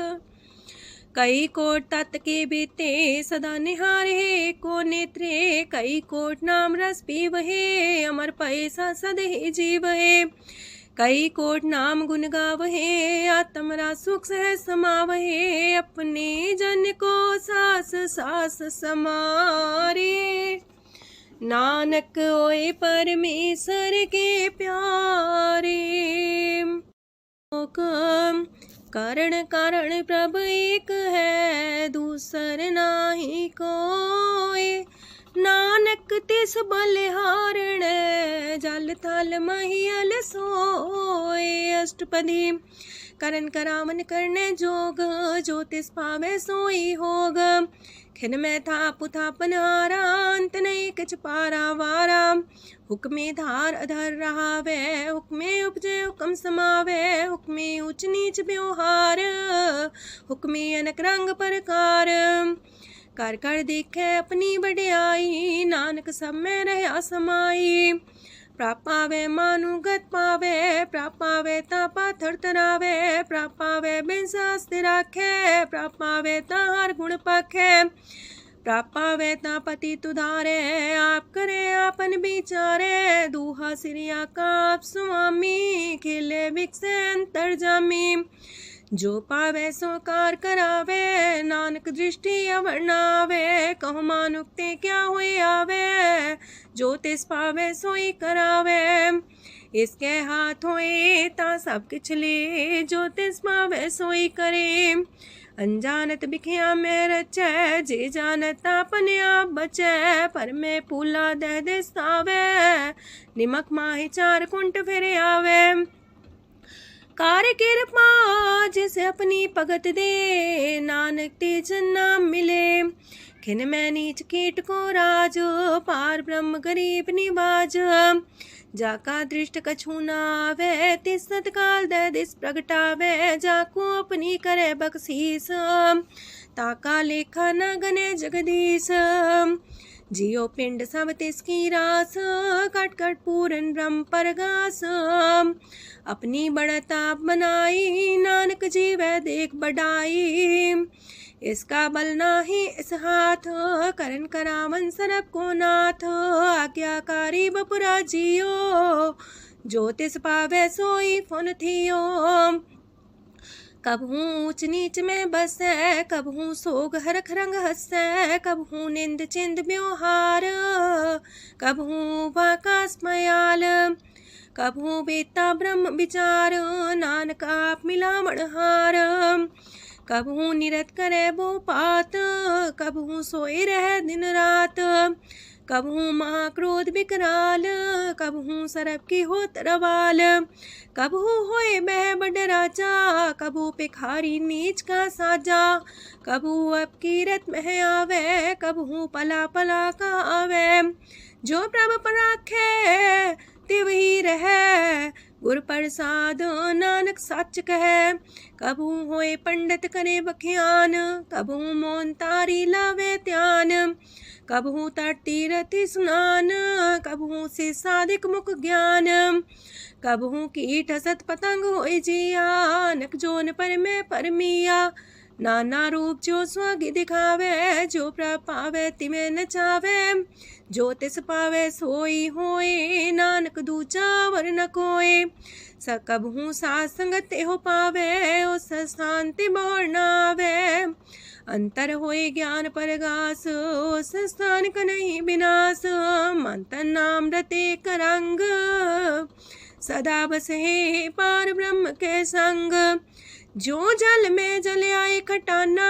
कई कोट तत् के बीते, सदा निहारे को नेत्रे। कई कोट नाम रस पीवहे, अमर पैसा सदे जीवहे। कई कोट नाम गुण गावहे, आत्मरा सुख सह समावहे। अपने जन को सास सास समारे, नानक ओए परमेश्वर के प्यारे। कारण कारण प्रभ एक है, दूसर नाही कोय। नानक तिस बलिहारण, जल थल महियल सोए। अष्टपदी करन करावन करने जोग, जो तिस पावे सोई होग। खिन में थाप थापन हारा, अंत नहीं किछ पारा वारा। हुक्मे धार अधर रहावे, हुक्मे उपजे हुक्म समावे। हुक्मे ऊंच नीच व्यवहार, हुक्मे अनक रंग प्रकार। कर कर देखे अपनी बड़ाई, नानक सब में रहा समाई। प्रापावे मानुगत पावे, प्रापावे ता पाथर तरावे। प्रापावे बिन शास्त्र राखे, प्रापावे ता हर गुण पाखे। प्रापावे ता पति तुधारे, आप करे आपन विचारे। दूहा सिरिया का आप स्वामी, खिले विकसे अंतर जामी। जो पावे सो कार करावे, नानक दृष्टि अवर्णावे। कहु मानुक्ते क्या हुए आवे, जो तिस पावे सोई करावे। इसके हाथ होए ता सब किछ ले, जो तिस पावे सोई करे। अनजानत बिखिया में रचै, जे जानत अपने आप बचै। पर में फूला दे दिस्तावे, निमक माही चार कुंट फिर आवे। कार कृपा जिसे अपनी भगत दे, नानक तेज नाम मिले। खिन में नीच कीट को राज, पार ब्रह्म गरीब निवाज। जाका दृष्ट कछु न आवे, तिस सतकाल दे दिस प्रगटावे। जाको अपनी करे बख्शीस, ताका लेखा न गने जगदीश। जियो पिंड सब तिसकी रास, कट कट पूरन ब्रह्म परगास। अपनी बढ़ता बनाई, नानक जीवै देख बढ़ाई। इसका बल नाही इस हाथ, करन करावन सरब को नाथ। आज्ञाकारी बपुरा जियो, जो तिस पावे सोई फुन थियो। कबहू ऊंच नीच में बसै, कबहू सोग हरख रंग हंसै। कबहू निंद चिंद व्यवहार, कबहू वाकास मयाल। कबहू बेता ब्रह्म विचार, नानक आप मिलावण हार। कबहू निरत करे वो पात, कबहू सोए रह दिन रात। कबहू महाक्रोध विकराल, कबहू सरब की हो तरवाल। कबहू होए बह बड़ राजा, कबहू भिखारी नीच का साजा। कबहू अब कीरत में आवे, कबहू पला पला का आवे। जो प्रभ पर राखे तिव ही रहे, गुर प्रसाद नानक सच कहे। कबहू होए पंडित करे बख्यान, कबहू मौन तारी लावे ध्यान। कबहू तट तीरथ स्नान, कबहू से साधिक मुख ज्ञान। कबहू कीट हसत पतंग होए जिया, नक जोन पर में परमिया। नाना रूप जो स्वागी दिखावे, जो प्रभ पावे तिमें नचावे। जो तिस पावे सोई होए, नानक दूजा वर न कोय। सकबहू साथ संगत हो पावे, उस स्थान ते बोर न आवे। अंतर होए ज्ञान परगास, उस स्थान का नहीं विनाश। मंतन नाम रते करंग, सदा बसे पार ब्रह्म के संग। जो जल में जल आए खटाना,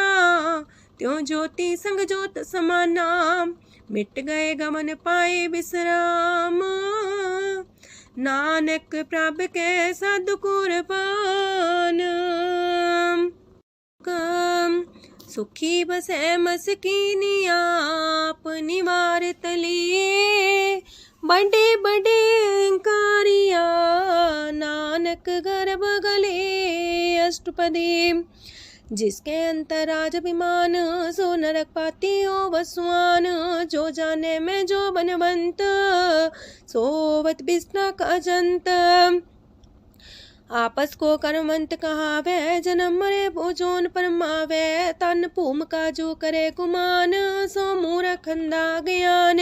त्यों ज्योति संग ज्योत समाना। मिट गए गमन पाए विश्राम, नानक प्रभ के सद कुर्बान। सुखी बसे मस्कीनी आप निवार तलिए। बड़े बड़े कारिया नानक गर्भ गले। अष्टपदी जिसके अंतराज अभिमान, सो नरक पाती हो बसवान। जो जाने में जो बनवंत, सोवत बिस्ना का जंत। आपस को कर्मवंत कहावे, जन्म मरे भोजोन परमावे। तन भूम का जो करे गुमान, सो मूर्ख अंधा ज्ञान।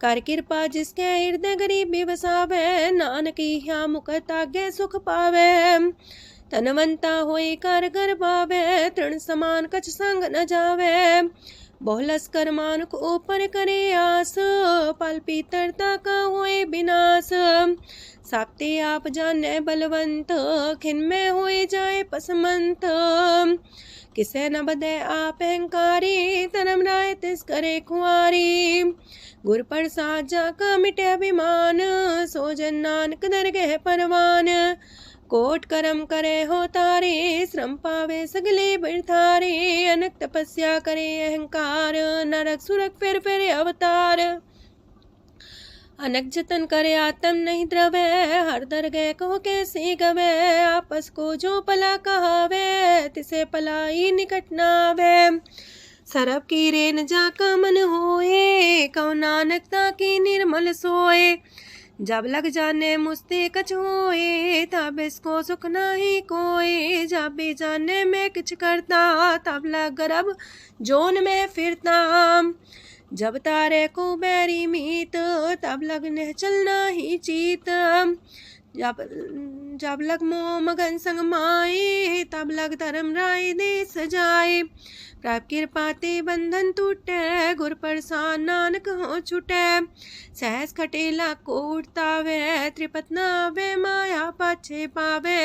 कर कृपा जिसके हृदय गरीबी बसावे, नानक इहा मुख तागे सुख पावे। तनवंता होई कर घर पावे, तृण समान कछ संग न जावे। बहुलस कर मानुक ऊपर करे आस, पल पीतरता का होए विनाश। साप्ते आप जाने बलवंत, खिन में होए जाए पसमंत। किसे न बदे आप अहंकारी, धर्म राय तिस करे खुआरी। गुर प्रसाद जाका मिटे अभिमान, सो जन नानक दरगह परवान। कोट करम करे हो तारे, श्रम पावे सगले बिरथारे। अनक तपस्या करे अहंकार, नरक सुरक फिर अवतार। अनक जतन करे आत्म नहीं द्रवे, हर दरगह को कैसे गवे। आपस को जो पला कहावे, तिसे पलाई निकट नावे। सरब की रेन जाका मन होए, कौ नानकता की निर्मल सोए। जब लग जाने मुस्ते कछ होए, तब इसको सुख नाही कोई। जब भी जाने में किछ करता, तब लग गर्भ जोन में फिरता। जब तारे को बैरी मीत, तब लगने चलना ही चीत। जब लग मोह मगन संग माए, तब लग धर्म राय दे सजाए। प्रभ कृपा ते बंधन टूटे, गुर प्रसाद नानक हो छूटे। सहस खटेला को उठतावे, त्रिपत नावे माया पाछे पावे।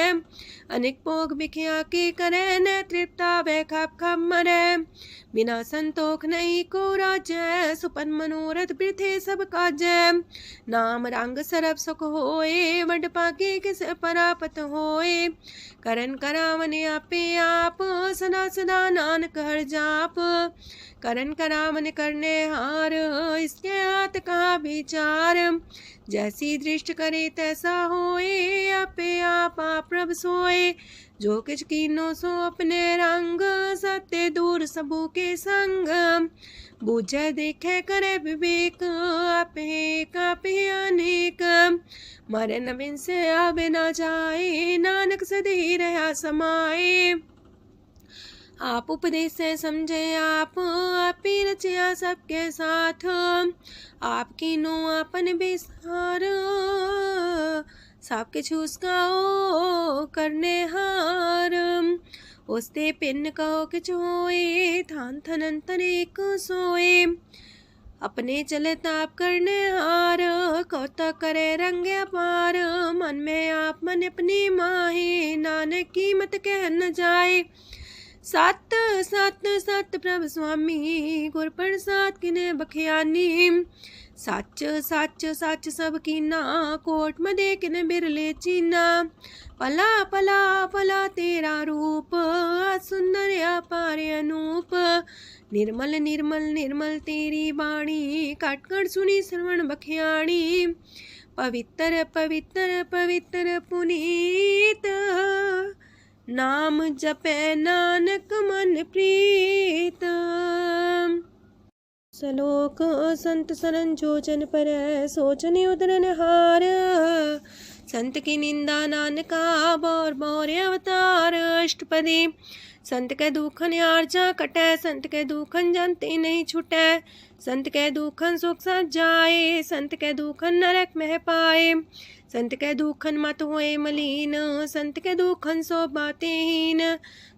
अनेक भोग बिखिया की करे, न तृप्तावे खप खप मरे। बिना संतोख नहीं को राजय, सुपन मनोरथ बिरथे सब काजय। नाम रंग सरब सुख होए, वड पाके किस परापत होए। करन करावन आपे आप, सदा सदा नानक हर जाप। करन करावन करने हार, इसके हाथ का विचार। जैसी दृष्ट करे तैसा होए, आपे आप प्रभ सोए। जो किछ कीनो सो अपने रंग, सत्य दूर सबू के संग। बूझे देखे करे विवेक, आपे अनेक। मरे न बिन से आवे ना जाए, नानक सदी रहा समाए। आप उपदेश से समझे आप ही रचया सबके साथ। आपकी नो आपन बेसार, सब किछ उसका ओ करने हार। उसते पिन कहो किछ होए, थान थनन तनेक सोए। अपने चले ताप करने हार, कौतक करे रंग अपार। मन में आप मन अपनी माहे, नानक की मत कह न जाए। सत सत सत प्रभ स्वामी, गुर प्रसाद किने बखियानी। सच सच सच सब कीना, कोट मदे किने बिरले चीना। पला पला पला तेरा रूप, सुंदर अपार अनूप। निर्मल निर्मल निर्मल तेरी बाणी, काट कर सुनी श्रवण बखियाणी। पवित्र पवित्र पवित्र पुनीत, नाम जपे नानक मन प्रीत। सलोक संत सरन जोजन पर, सोचन उदरन हार। संत की निंदा नानका, बौर बौर अवतार। अष्टपदी संत के दुखन आर्जा कटै, संत के दुखन जानते नहीं छुटै। संत के दुखन सुख सज जाए, संत के दुखन नरक में पाए। संत के दुखन मत होए मलीन, संत के दुखन सो बातें हीन।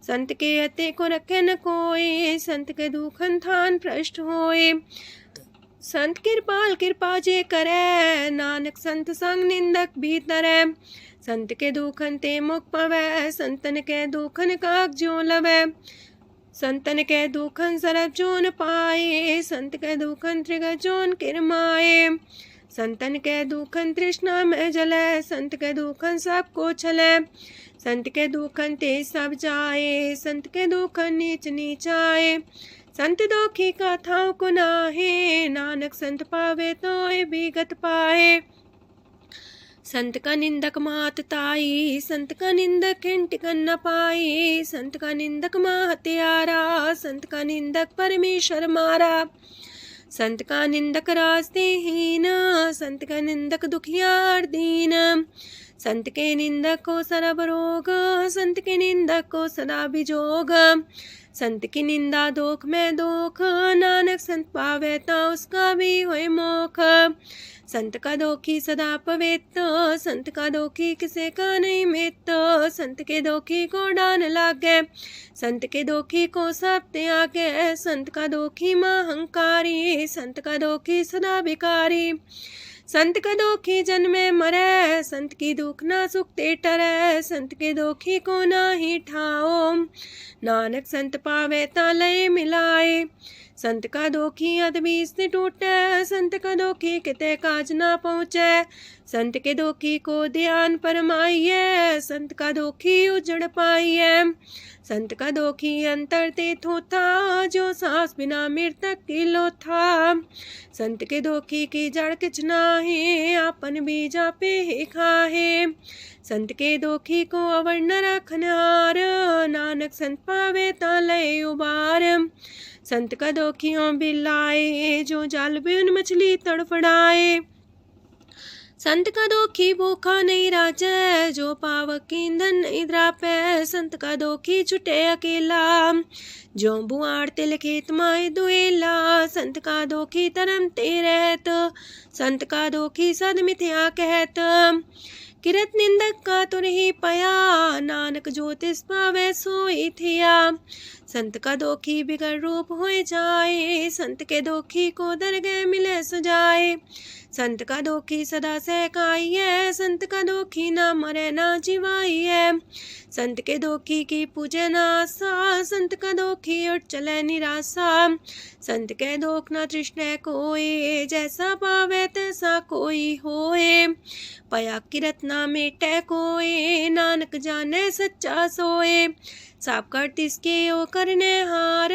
संत के अते को रखे न कोई, संत के दुखन थान भ्रष्ट होए। संत कृपाल कृपा जे करे, नानक संत संग निंदक भीतरै। संत के दुखन ते मुख पवै, संतन के दुखन काग जो लवै। संतन के दुखन सरब जोन पाए, संत के दुखन त्रिगत जोन किरमाए। संतन के दुखन तृष्णा में जले, संत के दुखन सबको छले। संत के दुखन ते सब जाए, संत के दुखन नीच नीचाए। संत दोखी का थाव को नाहे, नानक संत पावे तो विगत पाए। संत का निंदक मात ताई, संत का निंदक खिंट कर न पाई, संत का निंदक माँ हत्यारा, संत का निंदक परमेश्वर मारा। संत का निंदक रास्तेहीन, संत का निंदक दुखियार दीन, संत के निंदक को सरब रोग, संत के निंदक को सदा बिजोग। संत की निंदा दोख में दोख, नानक संत पावे ता उसका भी होए मोख। संत का दोखी सदा पवित्र, संत का दोखी किसे का नहीं मित, संत के दोखी को डान लागे, संत के दोखी को सब त्यागे, संत का दोखी महांकारी, संत का दोखी सदा भिकारी। संत का दोखी जन्मे मरे, संत की दुख ना सुख ते टरे, संत के दोखी को ना ही ठाओ, नानक संत पावे ता लय मिलाए। संत का दोखी अदबीज से टूटे, संत का दोखी किते काज ना पहुँचे, संत के दोखी को ध्यान परमाइए, संत का दोखी उजड़ पाइए। संत का दोखी अंतर ते थोथा, जो सांस बिना मृतक की लोथा। संत के दोखी की जड़ किच नाहे, आपन बीजा पे ही खाहे। संत के दोखी को अवर न रखनहार, नानक संत पावे ता लय उबार। संत का दोखियों बिलाए, जो जाल बिन मछली तड़फड़ाए। संत का दोखी भूखा नहीं राजे, जो पावक ईंधन नहीं द्रापे। संत का दोखी छुटे अकेला, जो बुआड़ तिल खेत माए दुएला। संत का दोखी तरम ते रहत, संत का दोखी सद मिथ्या कहत। किरत निंदक का तुर ही पया, नानक जो तिस पावे सोई थिया। संत का दोखी बिगड़ रूप होए जाए, संत के दोखी को दरगह मिले सुजाए। संत का दोखी सदा सहकाइए, संत का दोखी ना मरे ना जीवाइए। संत के दोखी की पूजे ना आशा, संत का दोखी उठ चले निराशा। संत के दोख ना तृष्णा कोई, जैसा पावे तैसा कोई होए। पया किरत ना मेटे कोई, नानक जाने सच्चा सोए। साप कर तिसके ओ करने हार,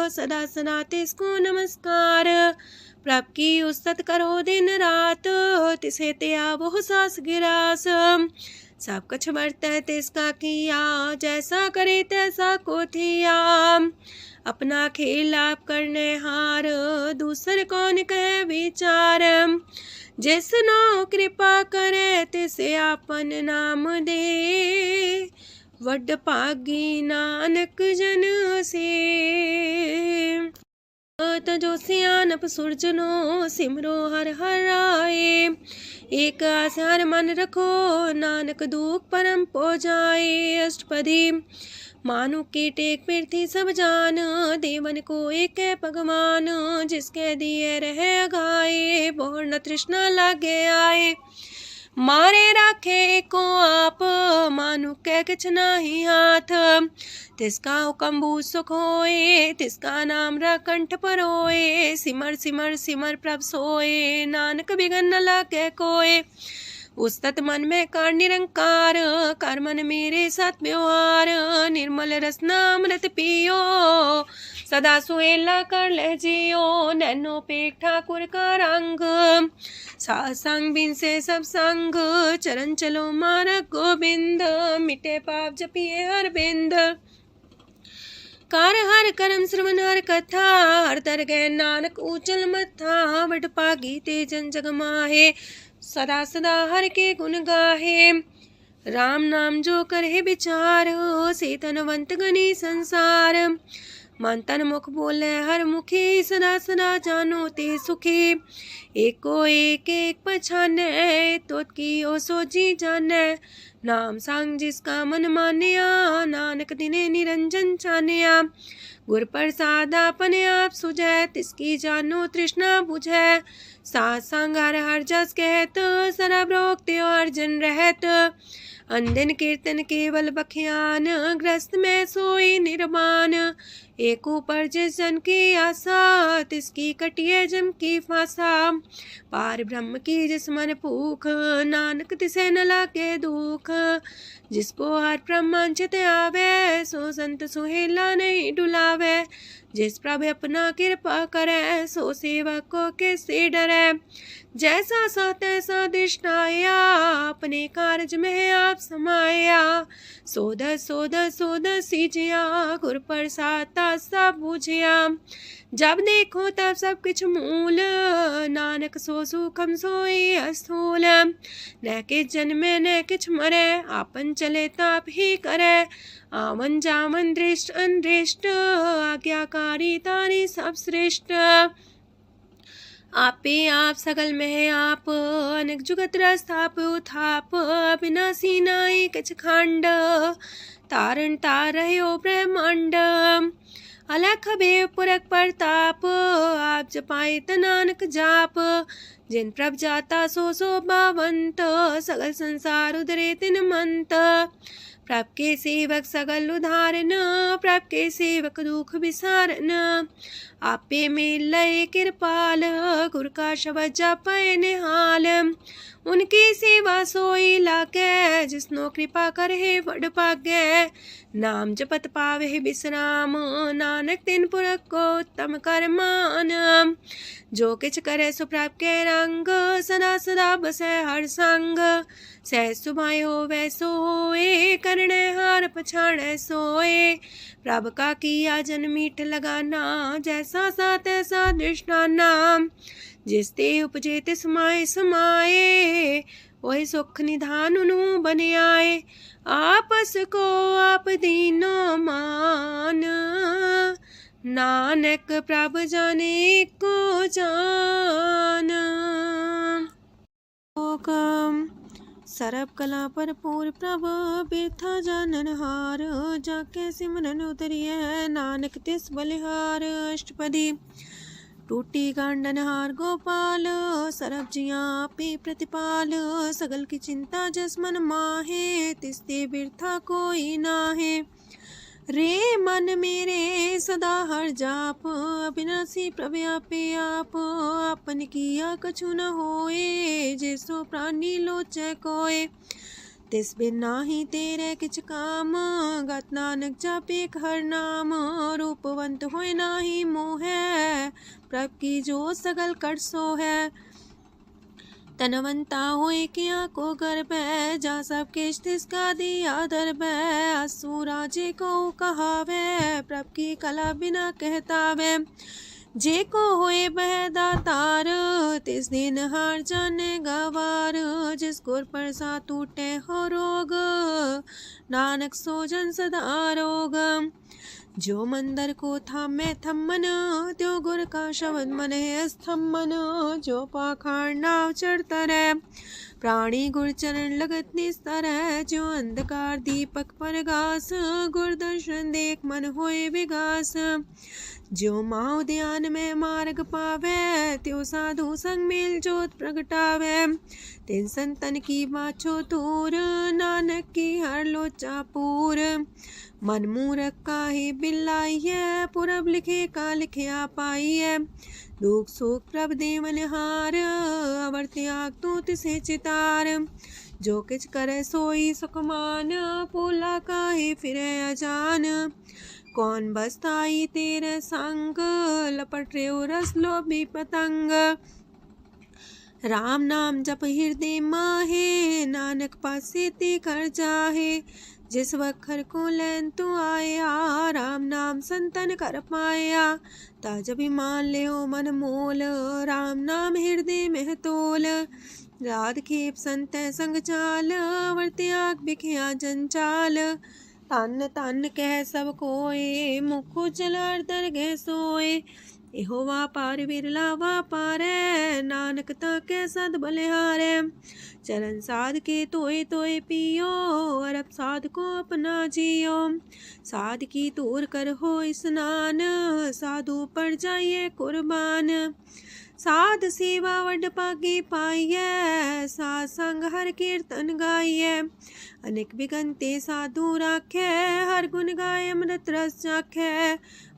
सदा सदा तिसको नमस्कार। प्रभ की उस्तत करो दिन रात, तिसे त्या वो सास गिरास। सब कुछ बरतै तिसका किया, जैसा करे तैसा को थिया। अपना खेल आप करने हार, दूसर कौन कहे विचार। जिसनो कृपा करे तिसे आपन नाम दे, वड पागी नानक जन से। तजो सियानप सुरजनो, सिमरो हर हर आए। एक आस हर मन रखो, नानक दुख परम पो जाए। अष्टपदी मानु के टेक पृथ्वी सब जान, देवन को एक है भगवान। जिसके दिए रहे अघाए, बोर न तृष्णा लागे आए। मारे राखे को आप, मानु के किछ नाही हाथ। तिसका हुक्म भूत सुख होए, तिसका नाम रकंठ पर होए। सिमर सिमर सिमर प्रभ सोए, नानक बिगन न लागे कोय। उस्तत मन में कर निरंकार, कर मन मेरे साथ व्यवहार। निर्मल रसना अमृत पियो, सदा सुहेला कर ले जियो। नैनो पेट ठाकुर का रंग, सासंग बिन से सब संग। चरण चलो मार्ग गोविंद, मिटे पाप जपिए हर बिंद। कार हर करम श्रवण हर कथा, हर दरगह नानक ऊचल मथा। वड पागी ते जन जग माहे, सदा सदा हर के गुण गाहे। राम नाम जो करे विचार, से तनवंत गनी संसार। मन तन मुख बोले हर मुखी, सदा सदा जानो ते सुखी। एको एक एक पछाने, तोत की ओ सोची जाने। नाम सांग जिसका मन मानिया, नानक दिने निरंजन छानिया। गुर प्रसाद अपने आप सुझै, तिसकी जानो तृष्णा बुझै। साथ संग हर हर जस कहत, सरब रोग त्यो अर्जन रहत। अंदिन कीर्तन केवल बख्यान, ग्रस्त में सोई निर्माण। एक ऊपर जिस जन की आशा, तिसकी कटिए जम की फांसा। पार ब्रह्म की जिस मन भूख, नानक तिसे न लागे दुख। जिसको हर प्रमांचित आवे, सो संत सुहेला नहीं डुलावे। जिस प्रभु अपना कृपा करे, सो सेवक को किससे डरे। जैसा सा तैसा दृष्टाया, अपने कारज में आप समाया। सोध सोध सोध सीजिया, गुर प्रसाद सब बूझिया। जब देखो तब सब किछ मूल, नानक सो सुखम सोई अस्थूल। न किछ जन्मे न किछ मरे, आपन चले ताप ही करे। आवन जावन दृष्ट अनदृष्ट, आज्ञाकारी तारी सब श्रेष्ठ। आपे आप सगल में आप, अनेक जुगत रस्थाप उथाप। अविनाशी नाई किछ खंड, तारण तार रह्यो ब्रह्मांड। अलख बेव पुरख प्रताप, आप जपाए नानक जाप। जिन प्रभ जाता सो शोभावंत, सगल संसार उधरे तिन मंत। प्रभ के सेवक सगल उधारन, प्रभ के सेवक दुख विसारन। आपे में लय कृपाल, गुर का शब्द जपै निहाल। उनकी सेवा सोई लागे, जिसनो कृपा करे वड पागे। नाम जपत पावे विश्राम, नानक तिन पुरख को उत्तम कर मान। जो किछ करे सो प्रभ के रंग, सदा सदा बसै हर संग। सह सुभाए होवै सो होए, करणे हार पछाड़ै सोए। प्रभ का किया जन मीठ लगाना, जैसा सा तैसा दृष्टाना। जिस ते उपजे तिस माए समाए, वही सुख निधान उनु बन आए। आपस को आप दीनो मान, नानक प्रभ जाने को जान। सरब कला भरपूर प्रभ, बिरथा जानन हार। जाके सिमरन उतरिए, नानक तिस बलिहार। अष्टपदी। टूटी गांडन हार गोपाल, सरब जिया पे प्रतिपाल। सगल की चिंता जस मन माहे, तिसते बिरथा कोई नाहे। रे मन मेरे सदा हर जाप, अविनाशी प्रभ आपे आप। आपन किया कछु न होए, जैसो प्राणी लोचै कोय। तिस बिन नाही तेरे किछ काम, गत नानक जापे हर नाम। रूपवंत होय नाही मोह, प्रभ की जो सगल कर सो है। तनवंता होए किया को गर्भ, जा सब किश तिसका दिया दर्भ। असु राजे को कहावे, प्रभ की कला बिना कहतावे। जे को होए बह दातार, तिस दिन हार जाने गवार। जिस गुर प्रसाद टूटे हो रोग, नानक सो जन सदा रोग। जो मंदर को थामे थम्मन, त्यो गुर का शब्द मन है स्तम्भन। जो पाखार नाव चढ़ता रहे, प्राणी गुर चरण लगत निस्तर है। जो अंधकार दीपक पर घास, गुर दर्शन देख मन होए विगास। जो माओ ध्यान में मार्ग पावे, त्यो साधु संग मेल जोत प्रगटावे। तिन संतन की बाछो तूर, नानक की हर लोचा पूर। मन मूरख काहे बिलाइए, पुरब लिखे का लिखिया पाइए। दुख सुख प्रभ देवन हार, अवर त्याग तू तिसे चितार। जो किछ करे सोई सुखमान, पोला काहे फिरे अजान। कौन बसताई तेरे संग, लपट रे रस लोभी पतंग। राम नाम जप हृदय माहे, नानक पासे ते कर जाहे। जिस वखर को लैन तू आया, राम नाम संतन कर पाया। ताज अभिमान ले मन मोल, राम नाम हृदय में तोल। राध खेप संत संग चाल, अवर त्याग बिखिया जंचाल। तन तन कह सब कोय, मुख जलार दर गह सोए। एहो वापार विरला वापारै, नानक ताके सद बलिहारै। चरण साध के तोय तोय पियो, अरब साध को अपना जियो। साध की तूर कर हो स्नान, साधु पर जाइए कुर्बान। साध सेवा वड पागे पाइए, साध संग हर कीर्तन गाइए। अनेक बिगंते साधु राखे, हर गुण गाय अमृत रस चाखे।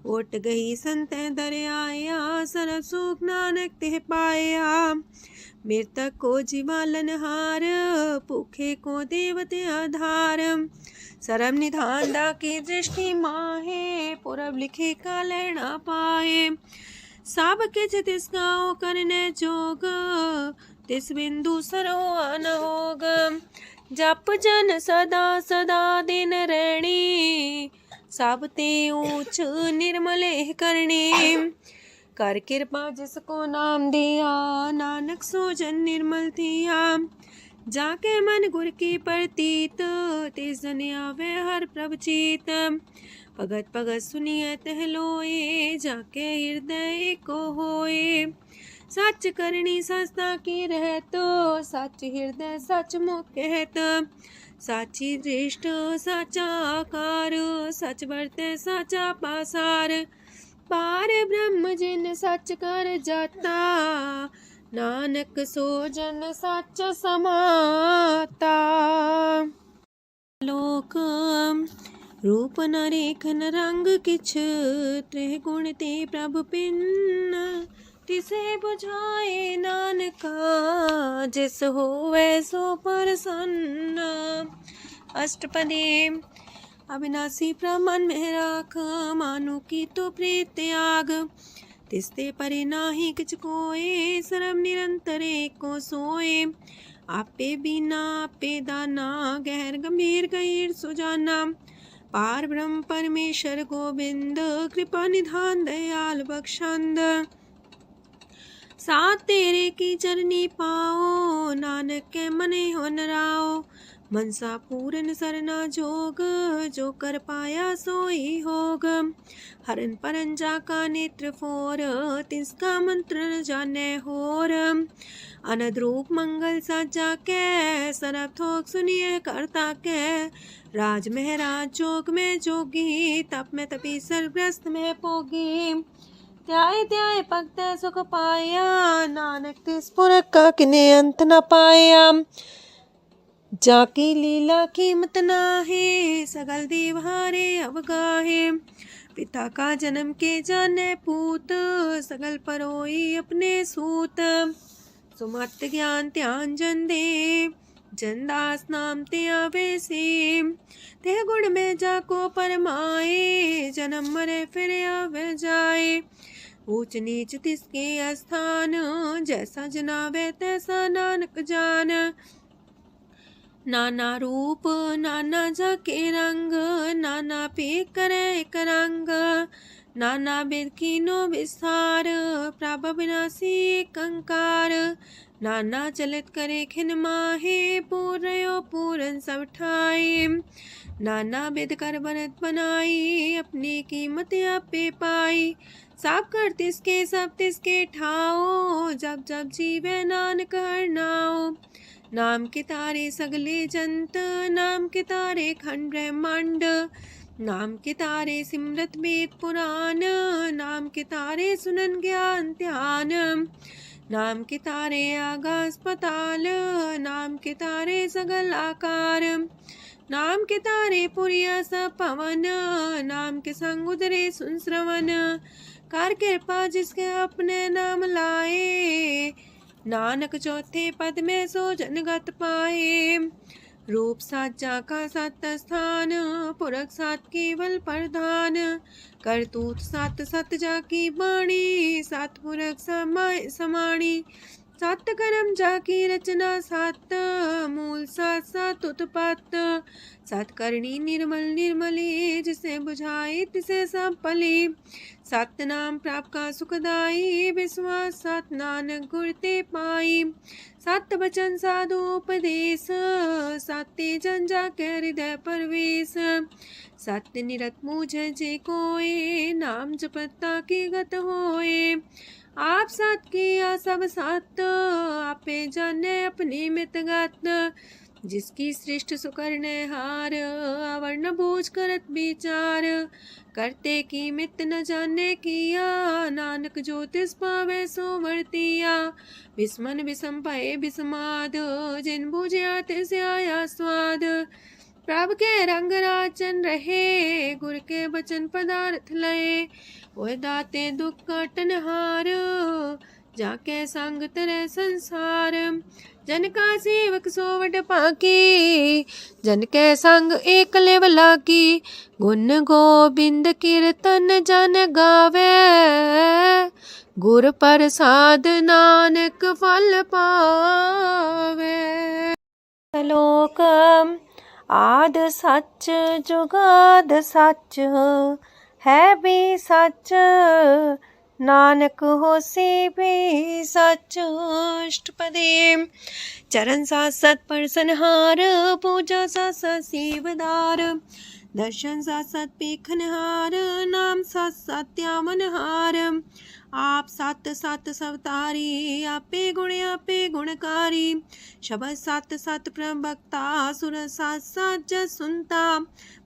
ओट गई संत दर आया, सरब सुख नानक तेह पाया। मृतक को जीवालन हार, भूखे को देवते आधार। सरब निधान दा की दृष्टि माहे, पुरब लिखे का लेना पाए। सब किछ तिस गाओ करने जोग, तिस बिंदु सरोआ न होग। जप जन सदा सदा दिन रैणी, सब ते ऊंच निर्मले करणी। कर कृपा जिसको नाम दिया, नानक सो जन निर्मल थिया। जाके मन गुर की प्रतीत, तिस जन आवे हर प्रभ चीत। भगत भगत सुनिए तह लोए, जाके हृदय को होए। सच करनी सस्ता की रहत, सच हृदय सच मुख कहत। साची दृष्ट साचा आकार, सच बरते साचा पासार। पार ब्रह्म जिन सच कर जाता, नानक सो जन सच समाता। लोक रूप न रेखन रंग किछ, त्रिह गुण ते प्रभ पिन। तिसे बुझाए नानका, जिस होवे सो प्रसन्न। अष्टपदी। अविनाशी प्रमन में राख, मानो की तो प्रीत त्याग। तिसते परे नाही किछ कोय, सर्व निरंतर एको सोए। आपे बिना आपे दाना, गहर गंभीर गहीर सुजाना। पार ब्रह्म परमेश्वर गोविंद, कृपा निधान दयाल बख्शंद। साथ तेरे की चरनी पाओ, नानक के मने हो नराओ। मनसा पूरन सरना जोग, जो कर पाया सोई होग। हरन परन जाका नेत्र फोर, तिसका मंत्र न जाने होर। अनद रूप मंगल साजा के, सरब थोक सुनिए करता के। राज महराज जोग में जोगी, तप में तपी सर्वग्रस्त में पोगी। त्याय त्याय भक्त सुख पाया, नानक तिस पुरख का किने अंत न पाया। जाकी लीला कीमत नाहे, सगल देव हारे अवगाहे। पिता का जन्म के जाने पूत, सगल परोई अपने सूत। सुमत ज्ञान ध्यान जन दे, जनदास नाम ते आवे से। ते गुण में जाको परमाए, जन्म मरे फिर आवे जाए। ऊंच नीच तिसके स्थान, जैसा जनावे तैसा नानक जान। नाना रूप नाना जाके रंग, नाना पे करे एक रंग। नाना वेद कीनो विस्तार, प्रभ विनाशी एक अंकार। नाना चलित करे खिन माहे, पूर्यो पूरन सब ठाए। नाना वेद कर बनत बनाई, अपनी कीमत आपे पाई। सब कर तिसके सब तिसके ठाओ, जब जब जीवे नानक हर नाओ। नाम के तारे सगले जंत, नाम के तारे खंड ब्रह्मांड। नाम के तारे सिमरत वेद पुराण, नाम के तारे सुनन ज्ञान ध्यान। नाम के तारे आकाश पताल, नाम के तारे सगल आकार। नाम के तारे पुरिया सब पवन, नाम के संग उदरे सुन श्रवण। कर कृपा जिसके अपने नाम लाए, नानक चौथे पद में सो जनगत पाए। रूप साचा का सत स्थान, पुरख सात केवल प्रधान। करतूत सात सत जाकी बाणी, सात पुरख समाय समाणी। सात कर्म जाकी रचना सात, मूल सात सात उत्पत्त। सात करणी निर्मल निर्मली, जिसे बुझाए तिसे सब पली। सत नाम प्राप का सुखदाई, विश्वास सत नानक गुर ते पाई। सत वचन साधु उपदेश, सत्य जन जाके हृदय परवेश। सत्य निरत मुझे जे कोय, नाम जपता की गत होए। आप सत किया सब सत, आपे जाने अपनी मित गत। जिसकी सृष्टि सुकरने हार, अवर्ण बूझ करत विचार। करते की मित न जाने किया, नानक जो तिस पावे सो वर्तिया। विस्मन विषम भय विषमाद, जिन बुझिया तिस आया स्वाद। प्रभ के रंग राचन रहे, गुर के बचन पदार्थ लये। ओए दाते दुख काटन हार, जाके संग तरे संसार। जन का सेवक सोवट पाकी, जन के संग एक लेवला की। गुण गोबिंद कीर्तन जन गावे, गुर प्रसाद नानक फल पावे। श्लोक आद सच जुगाद सच, है भी सच नानक होसी भी सच। अष्टपदी चरण साथ सत परसनहार, पूजा साथ साथ सेवदार। दर्शन साथ साथ पेखनहार, नाम साथ साथ त्यामनहार। आप सत सत सवतारी, आपे गुणकारी। शब्द सत सत प्रवक्ता, सुर साथ साथ जस सुनता।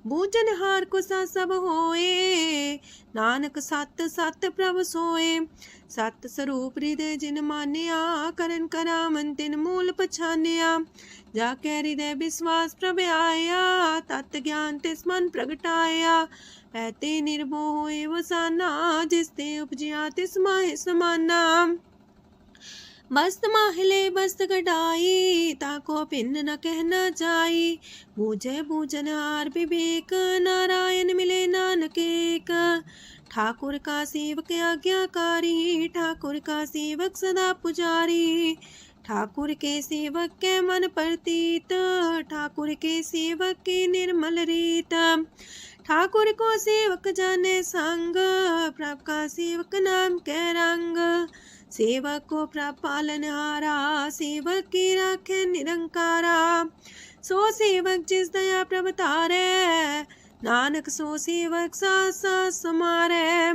बूझनहार को सा सब होए, नानक सत सत प्रभ सोए। सत स्वरूप हृदय जिन मानिया, करन करामन तिन मूल पछानिया। जाके हृदय विश्वास प्रभ आया, तत् ज्ञान तिस मन प्रगटाया। ऐते निर्भो होए वसाना, जिसते उपजिया तिस माहि समाना। मस्त माहिले बस्त कटाई, ताको भिन्न न कहना जाई। बूझे बूझनहार विवेक, नारायण मिले नानक एक। ठाकुर का सेवक आज्ञाकारी, ठाकुर का सेवक सदा पुजारी। ठाकुर के सेवक के मन प्रतीत, ठाकुर के सेवक के निर्मल रीत। ठाकुर को सेवक जाने संग, प्रभ का सेवक नाम के रंग। सेवक को प्रभ पालनहारा, सेवक की राखे निरंकारा। सो सेवक जिस दया प्रभ तारे, नानक सो सेवक साथ साथ समारे।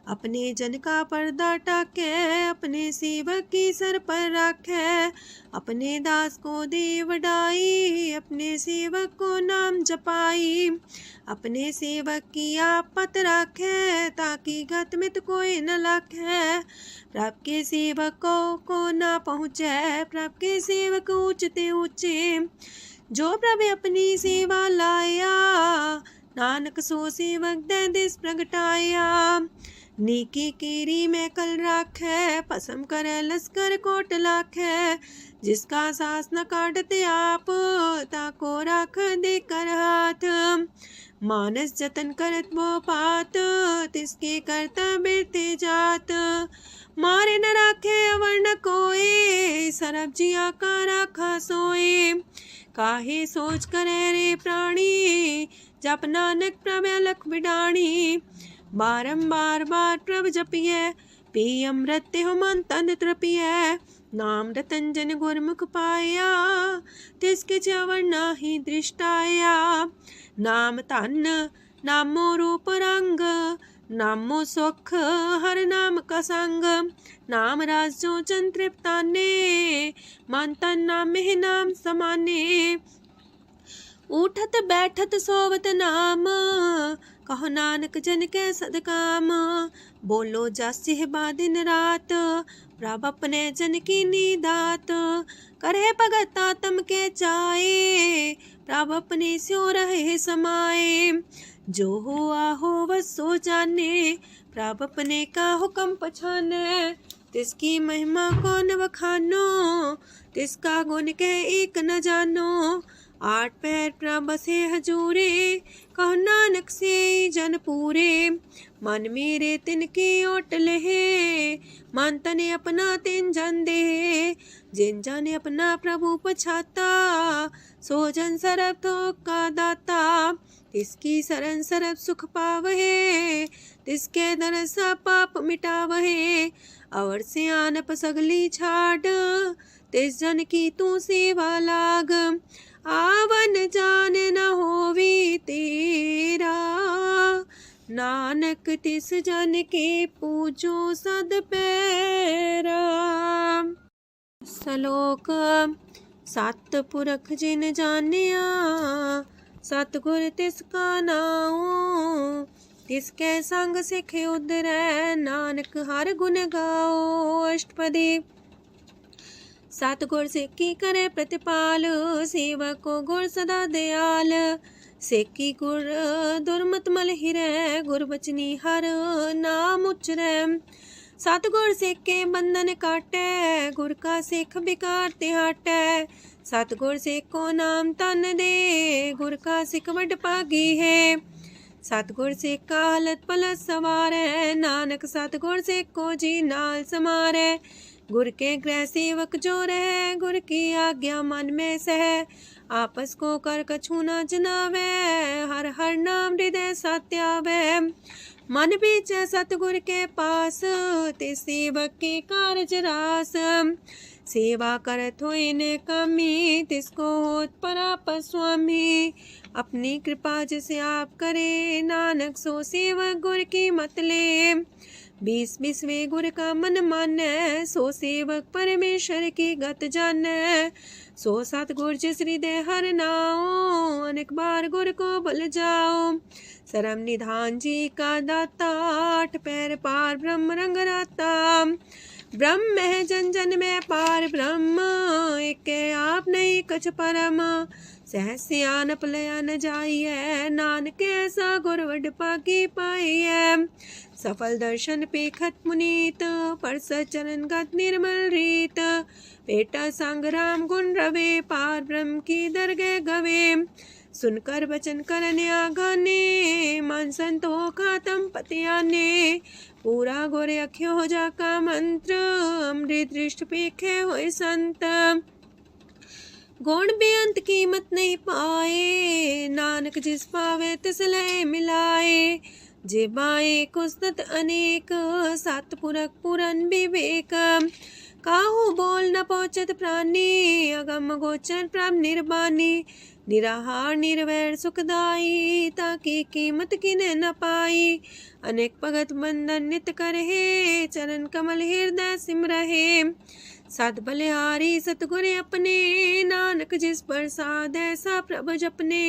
अपने जन का पर्दा टाके, अपने सेवक की सर पर रखे। अपने दास को दे वडाई, अपने सेवक को नाम जपाई। अपने सेवक की आपत राखे, ताकि गत मित कोई न लाखे। प्रभ के सेवकों को ना पहुँचे, प्रभ के सेवक ऊंचते ऊंचे। जो प्रभु अपनी सेवा लाया, नानक सो सेवक दे दिस प्रगटाया। नीकी कीरी में कल राखे, पसम करे लश्कर कोट लाखे। जिसका सास न काटते आप, ताको राख दे कर हाथ। मानस जतन करत वो पात, तिसके करता बिरते जात। मारे न राखे अवर न कोई, सरब जिया का राखा सोए। काहे सोच करे रे प्राणी, जप नानक प्रभ अलख बिडाणी। बारंबार बार प्रभ जपिए, पी अमृत तेहु मन तन तृपिए। नाम रतन जन गुरमुख पाया, तिसके च्यवर नाहि दृष्टाया। नाम धन नामो रूप रंग, नामो सुख हर नाम का संग। नाम राज जो जन तृप्ताने, मन तन नाम में नाम समाने। उठत बैठत सोवत नाम, कहो नानक जन के सदकाम। बोलो जासी बा दिन रात, प्रभ अपने जन की नीदात। करे भगत आत्म के चाए, प्रभ अपने स्यो रहे समाए। जो हो आहो वसो जाने, प्रभ अपने का हुक्म पछाने। तिसकी महिमा कौन वखानो, तिसका गुण के एक न जानो। आठ पैर प्रभ बसे हजूरे, कहो नानक से जन पूरे। मन मेरे तिनकी ओट लहे, मन तने अपना तिन जन दे। जिन जन अपना प्रभु पछाता, सो जन सरब थोक का दाता। तिसकी शरण सरब सुख पावहे, तिसके दरसा पाप मिटावहे। अवर से आनप सगली छाड़, तिस जन की तू सेवा लाग। आवन जान न होवी तेरा, नानक तिस जन के पूजो सद पैरा। श्लोक सत पुरख जिन जानिया, सतगुर तिसका नाओ। तिसके संग सिख उदरै, नानक हर गुण गाओ। अष्टपदी सतगुर सिक्की करे प्रतिपाल, सेवक को गुर सदा दयाल। सेकी गुर दुर्मत मल हिरै, गुर बचनी हर नाम उचरै। सतगुर सिख के बंधन काटै, गुर का सिख बिकार ते हटै। सतगुर सिख को नाम तन दे, गुर का सिख वड भागी है। सतगुर सिख का हलत पलत सवारै, नानक सतगुर सिख को जी नाल समारै। गुर के गृह सेवक जो रहे, गुर की आज्ञा मन में सह। आपस को कर कछु न जनावै, हर हर नाम हृदय सत्यावै। मन बीचै सतगुर के पास, ते सेवक के कारज रास। सेवा करत होए ने कामी, तिसको होत परापर स्वामी। अपनी कृपा जिसे आप करे, नानक सो सेवक गुर की मत ले। 20 गुर का मन मानै, सो सेवक परमेश्वर की गत जानै। सो सतगुर जिस हृदय हर नाओ, अनेक बार गुर को बल जाओ। सरम निधान जी का दाता, 8 पैर पार ब्रह्म रंग राता। ब्रह्म है जन जन में पार ब्रह्म, एक आप नहीं कछ परम। सहस सियानप लया न जाइए, नानक ऐसा गुर वड पागी पाइए। सफल दर्शन पेखत मुनीत, परसत चरण गत निर्मल रीत। बेटा संग राम गुण रवे, पार ब्रह्म की दरगह गवे। सुनकर बचन करन आगाने, मन संतोख खातम पतियाने। पूरा गोरे अख्यो हो जाका मंत्र, अमृत दृष्ट पेखे होए संत। गुण बेअंत कीमत नहीं पाए, नानक जिस पावे तिस लय मिलाए। जेबाए कुसत अनेक, सतपुरख पुरन विवेक। काहू बोल न पहुँचत प्राणी, अगम गोचर प्रभ निर्बानी। निराहार निर्वैर सुखदाई, ताकि कीमत किने न पाई। अनेक भगत बंधन नित करहे, चरण कमल हृदय सिमरहे। सत बलिहारी सतगुर अपने, नानक जिस प्रसाद ऐसा प्रभ जपने।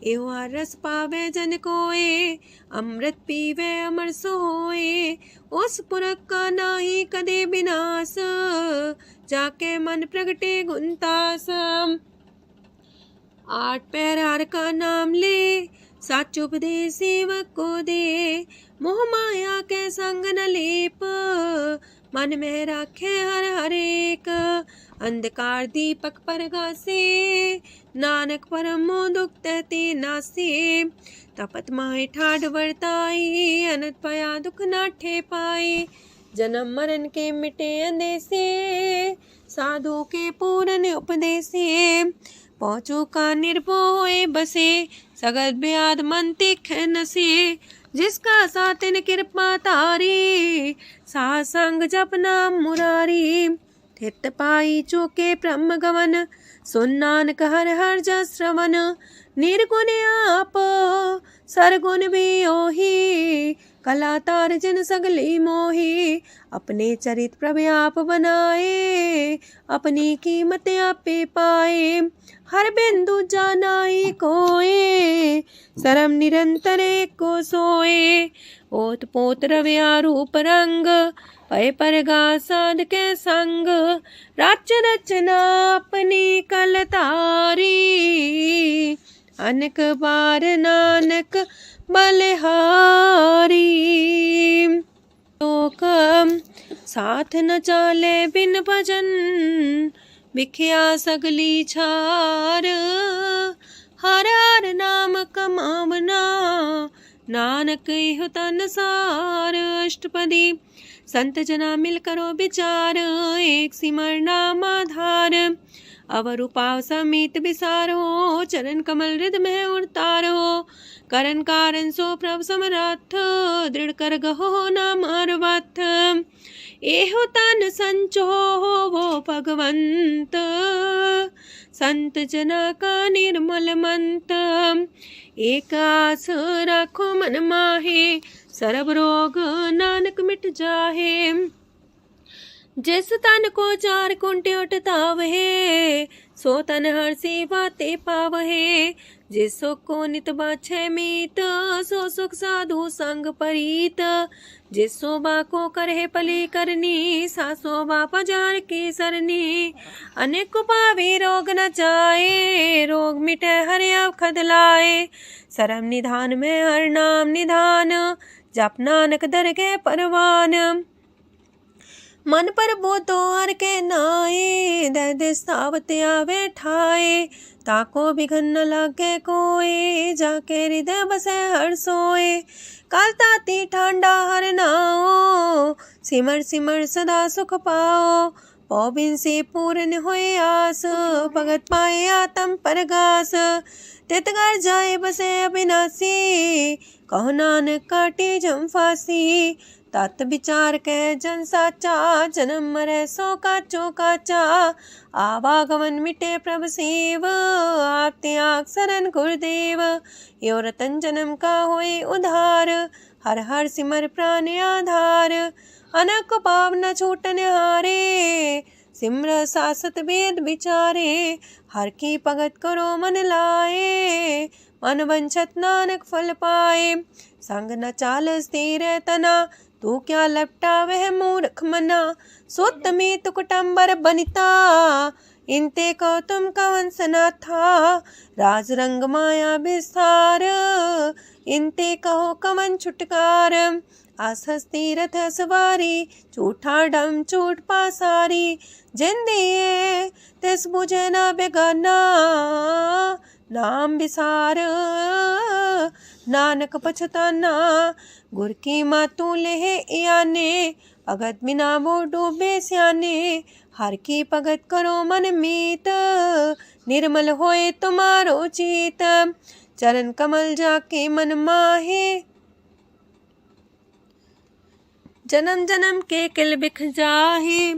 एहो हर रस पावे जन कोय, अमृत पीवे अमर सोए। उस पुरख का नाही कदे विनाश, जाके मन प्रगटे गुणतास। 8 पैर हर का नाम ले, सच उपदेश सेवक को दे। मोह माया के संग न लेप, मन में राखे हर हर एक। अंधकार दीपक परगासे, नानक परम मोह दुख तहते नासे। तपत माहे ठाढ़ वर्ताई, अनंत पया दुख नाठे पाए। जन्म मरण के मिटे अंदेसे, साधु के पूरन उपदेसे। पहुँचो का निर्भय बसे, सगत ब्याद मन तिख नसे। जिसका सातिन कृपा तारी, साध संग जप नाम मुरारी। थित पाई चूके ब्रह्म गवन, सुन नानक हर हर जस श्रवण। निर्गुण आप सरगुण भी ओही, कला तार जिन सगली मोही। अपने चरित प्रभ आप बनाए, अपनी कीमत आपे पाए। हर बिंदु जानाई कोय, सरम निरंतर को सोए। ओत पोत रव्या रूप रंग, पय परगा साध के संग। राच रचना अपनी कल तारी, अनेक बार नानक बलिहारी। लोक साथ न चाले बिन भजन, बिखिया सगली छार। हर हर नाम कमावना, नानक इह तन सार। अष्टपदी संत जना मिल करो विचार, एक सिमर नाम आधार। अवर उपाव समीत विसारो, चरण कमल हृद में उतारो। करन कारण सो प्रभ समरथ, दृढ़ कर गहो नाम अर्वथ। एहो तन संचो वो भगवंत, संत जना का निर्मल मंत। एक आस राखो मन माहे, सरब रोग नानक मिट जाहे। जिस तन को 4 कुंटे उठतावहे, सो तन हर सेवा ते पावहे। जिस सुख को नित बाछे मीत, सो सुख साधु संग परीत। जिस शोभा को करहे पली करनी, सा शोभा पजार की सरनी। अनेक पावे रोग न जाए, रोग मिटे हर अवखद लाए। सरम निधान में हर नाम निधान, जप नानक दरगह परवान। मन पर बोतो हर के नाए, दे दे सावत आवे ठाए। ताको बिघन न लागे कोए, जाके हृदय बसे हर सोए। काल ताती ठांडा हर नाओ, सिमर सिमर सदा सुख पाओ। पौबिन से पूर्ण होए आस, भगत पाए आत्म परगास। तितगर जाए बसे अविनाशी, कहो नानक काटे जम फांसी। तत् विचार के जन साचा, जन्म मरे सो काचो काचा। आवागमन मिटे प्रभ सेव, आप त्याग शरण गुरुदेव। यो रतन जन्म का होए उधार, हर हर सिमर प्राण आधार। अनक पाप न छूटन हारे, सिमर सासत वेद विचारे। हर की भगत करो मन लाए, मन वंछत नानक फल पाए। संग न चाल स्थिर तना, तू क्या लपटा वह मूर्ख मना। सोत में तु कुटुम्बर बनिता, इनते को तुम कवन सना था। राज रंग माया विस्तार, इनते कहो कवन छुटकार। आसस तीरथ सवारी, झूठा डम झूठ पासारी। जिन दिए तिस बुझे न बेगाना, नाम विसार नानक पछताना। गुर की मातू लेह याने, भगत बिना वो डूबे स्याने। हर की भगत करो मन मीत, निर्मल होए तुम्हारो चित। चरण कमल जाके मन माहे, जन्म जन्म के किल बिख जाहे।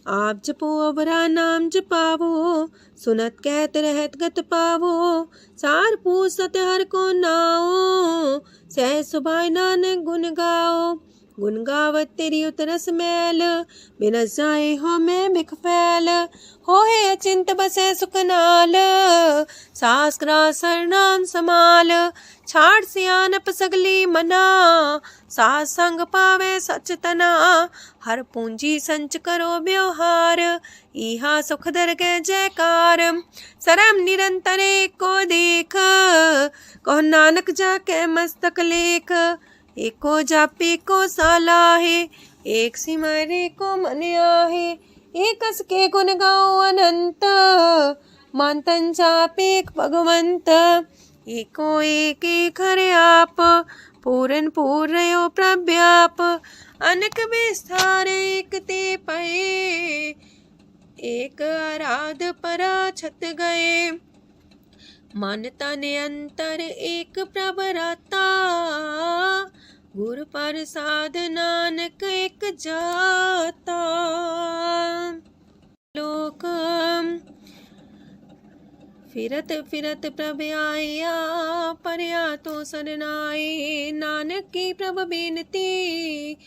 आप जपो अवरा नाम जपावो, सुनत कहत रहत गत पावो। सार पूसत हर को नाओ, सह सुभाय नानक गुण गाओ। गुण गावत तेरी उतरस मैल, बिनस जाए हो मैं बिख फैल। हो है अचिंत बसे सुखनाल, सास ग्रास नाम समाल। छाड़ सियानप सगली मना, सास संग पावे सच तना। हर पूंजी संच करो व्यवहार, इहा सुख दर के जयकार। सरम निरंतर को देख, कहो नानक जाके मस्तक लेख। एको जापे को साला है, एक सिमरे को मन आहे। एक कस के गुण गाओ अनंत, मानतन जापे भगवंत। एको एक खरे आप, पूरन पूर्णयो प्रव्याप। अनक विस्तार एक ते पए, एक आराध परा छत गए। मन तन अंतर एक प्रभ राता, गुर प्रसाद नानक एक जाता। लोक फिरत फिरत प्रभ आया, परया तो सरनाए। नानक की प्रभ बेनती,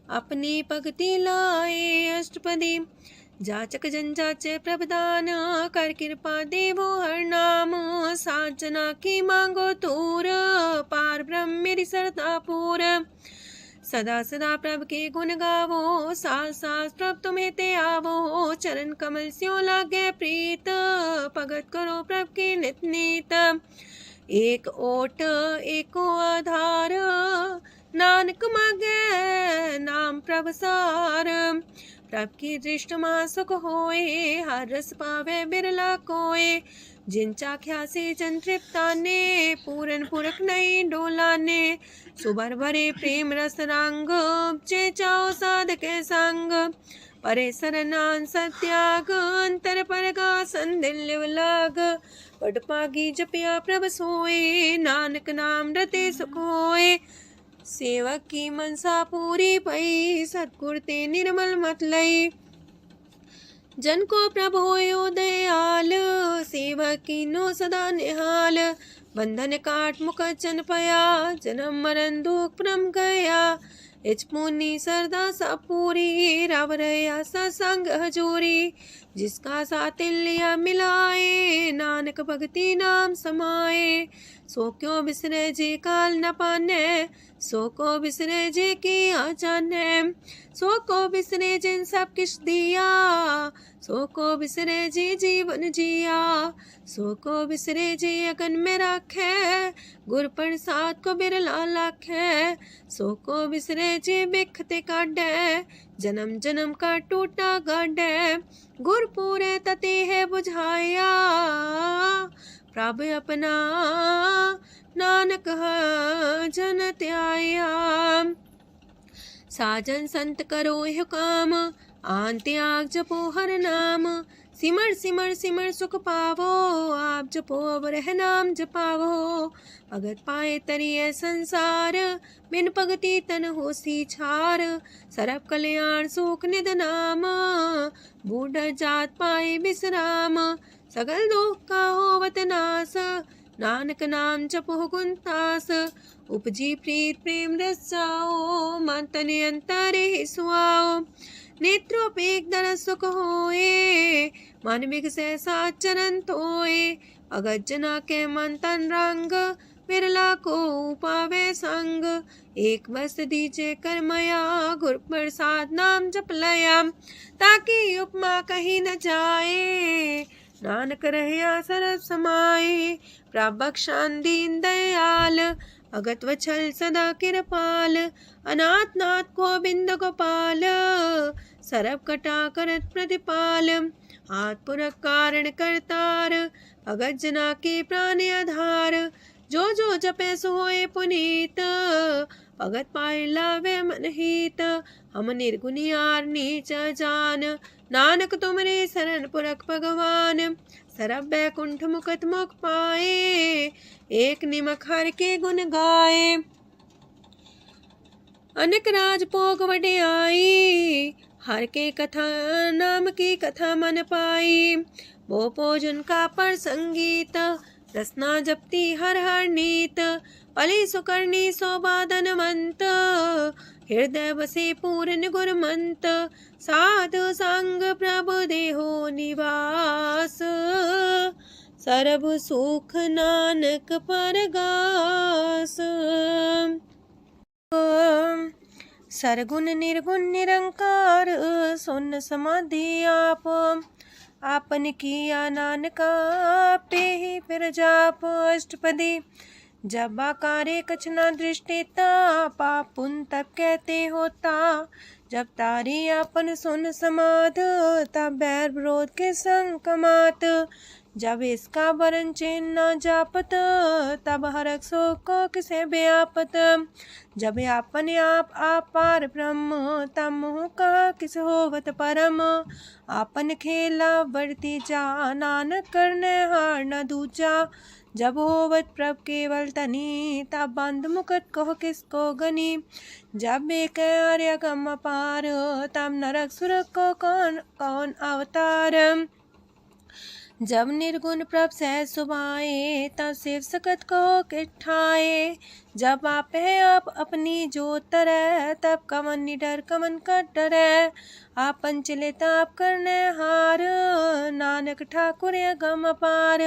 अपनी भगति लाए। अष्टपदी जाचक जन जाचे प्रभदान, कर कृपा देवो हर नाम। सात जना की मांगो तूर, पार ब्रह्म मेरी सरदा पूर। सदा सदा प्रभ के गुण गावो, सास सास प्रभ तुम्हें ते आवो। चरण कमल स्यों लागे प्रीत, भगत करो प्रभ के नित नीत। एक ओट एको आधार, नानक मांगे नाम प्रभ सार। प्रभ की दृष्ट मां सुख होए, हर रस पावे बिरला कोए। जिन चाख्या से जन तृप्ताने, पूरन पुरख नहीं डोलाने। सुबर भरे प्रेम रस रंग, जे चाओ साधके संग। परे सरनान सत्याग, अंतर परगा संदिल लाग। पट पागी जपिया प्रभ सोए, नानक नाम रते सुख होए। सेवक की मनसा पूरी पई, सतगुर ते निर्मल मत लई। जन को प्रभ होयो दयाल, सेवक की नो सदा निहाल। बंधन काट मुख चन पया, जन्म मरण दुख परम गया। इच पुनी सरदा सा पूरी, राव रया सत्संग हजूरी। जिसका सातिल्य मिलाए, नानक भगति नाम समाए। सो क्यों बिसरे जे काल न पाने, सो को बिसरे जे की आचाने। सो को बिसरे जिन सब किश दिया, सो को बिसरे जी जीवन जिया, सो को बिसरे जी अगन में रखे, गुर प्रसाद को बिरला लाखे, सो को बिसरे जी बिखते काटे, जन्म जन्म का टूटा गाडे, गुर पूरे तति है बुझाया, प्रभु अपना नानक जन त्याया। साजन संत करो यह काम, आन त्याग जपो हर नाम, सिमर सिमर सिमर सुख पावो, आप जपो अब रह नाम जपावो, भगत पाए तरिए संसार, बिन भगति तन होसी छार, सरब कल्याण सुख निध नाम, बूढ़ जात पाए विश्राम, सगल दुख का होवत नाश, नानक नाम जपो गुणतास, उपजी प्रीत प्रेम रस जाओ, मन तन अंतर ही सुआओ, नेत्रोपेक दर सुख होए, मन बिगसे सात चरण तोए, अगत जना के मन तन रंग, बिरला को पावे संग, एक बस दीजे कर मया, गुर प्रसाद नाम जप लया, ताकि उपमा कहीं न जाए, नानक रहया सरस समाए, प्रभक्षान दीन दयाल, अगत वछल सदा कृपाल, अनाथ नाथ गोविंद गोपाल, सरब कटा करत प्रतिपाल, हाथ पुरख कारण करतार, भगत जना के प्राण आधार, जो जो जपे सो होए पुनीत, भगत पाए लावे मन हित, हम निर्गुनियार नीच जान, नानक तुमरे शरण पुरख भगवान, सरब बैकुंठ मुकत मुख पाए, एक निमक हर के गुण गाए, अनेक राज भोग वडियाई, हर के कथा नाम की कथा मन पाई, वो भोजन का पर संगीत, रसना जपती हर हर नीत, पली सुकर्णी शोभा धनवंत, हृदय बसे पूर्ण गुरमंत, साधु संग प्रभु देहो निवास, सर्व सुख नानक परगास। सरगुण निर्गुण निरंकार, सुन समाधि आप, आपन किया नानका पे ही फिर जाप, अष्टपदी जब आकारे कछ न दृष्टिता, पाप पुन तब कहते होता, जब तारी आपन सुन समाध, तब बैर विरोध के संग कमात, जब इसका वरण चिन्ह न जापत, तब हरक शोक को किसे व्यापत, जब अपने आप पार ब्रह्म, तब मोह का किस होवत परम, आपन खेला बढ़ती जा, नानक करने हार न दूजा, जब होवत प्रभ केवल तनी, तब बंद मुकट कहो किसको गनी, जब एक आर्य गम पार, तब नरक सुरक को कौन कौन अवतार, जब निर्गुण प्रभ सह सुभाए, तब शिव सकत को किठाए, जब आप है आप अपनी जो तरह, तब कमन निडर कमन का डरे, आपन चले ताप करने हार, नानक ठाकुर गम पार,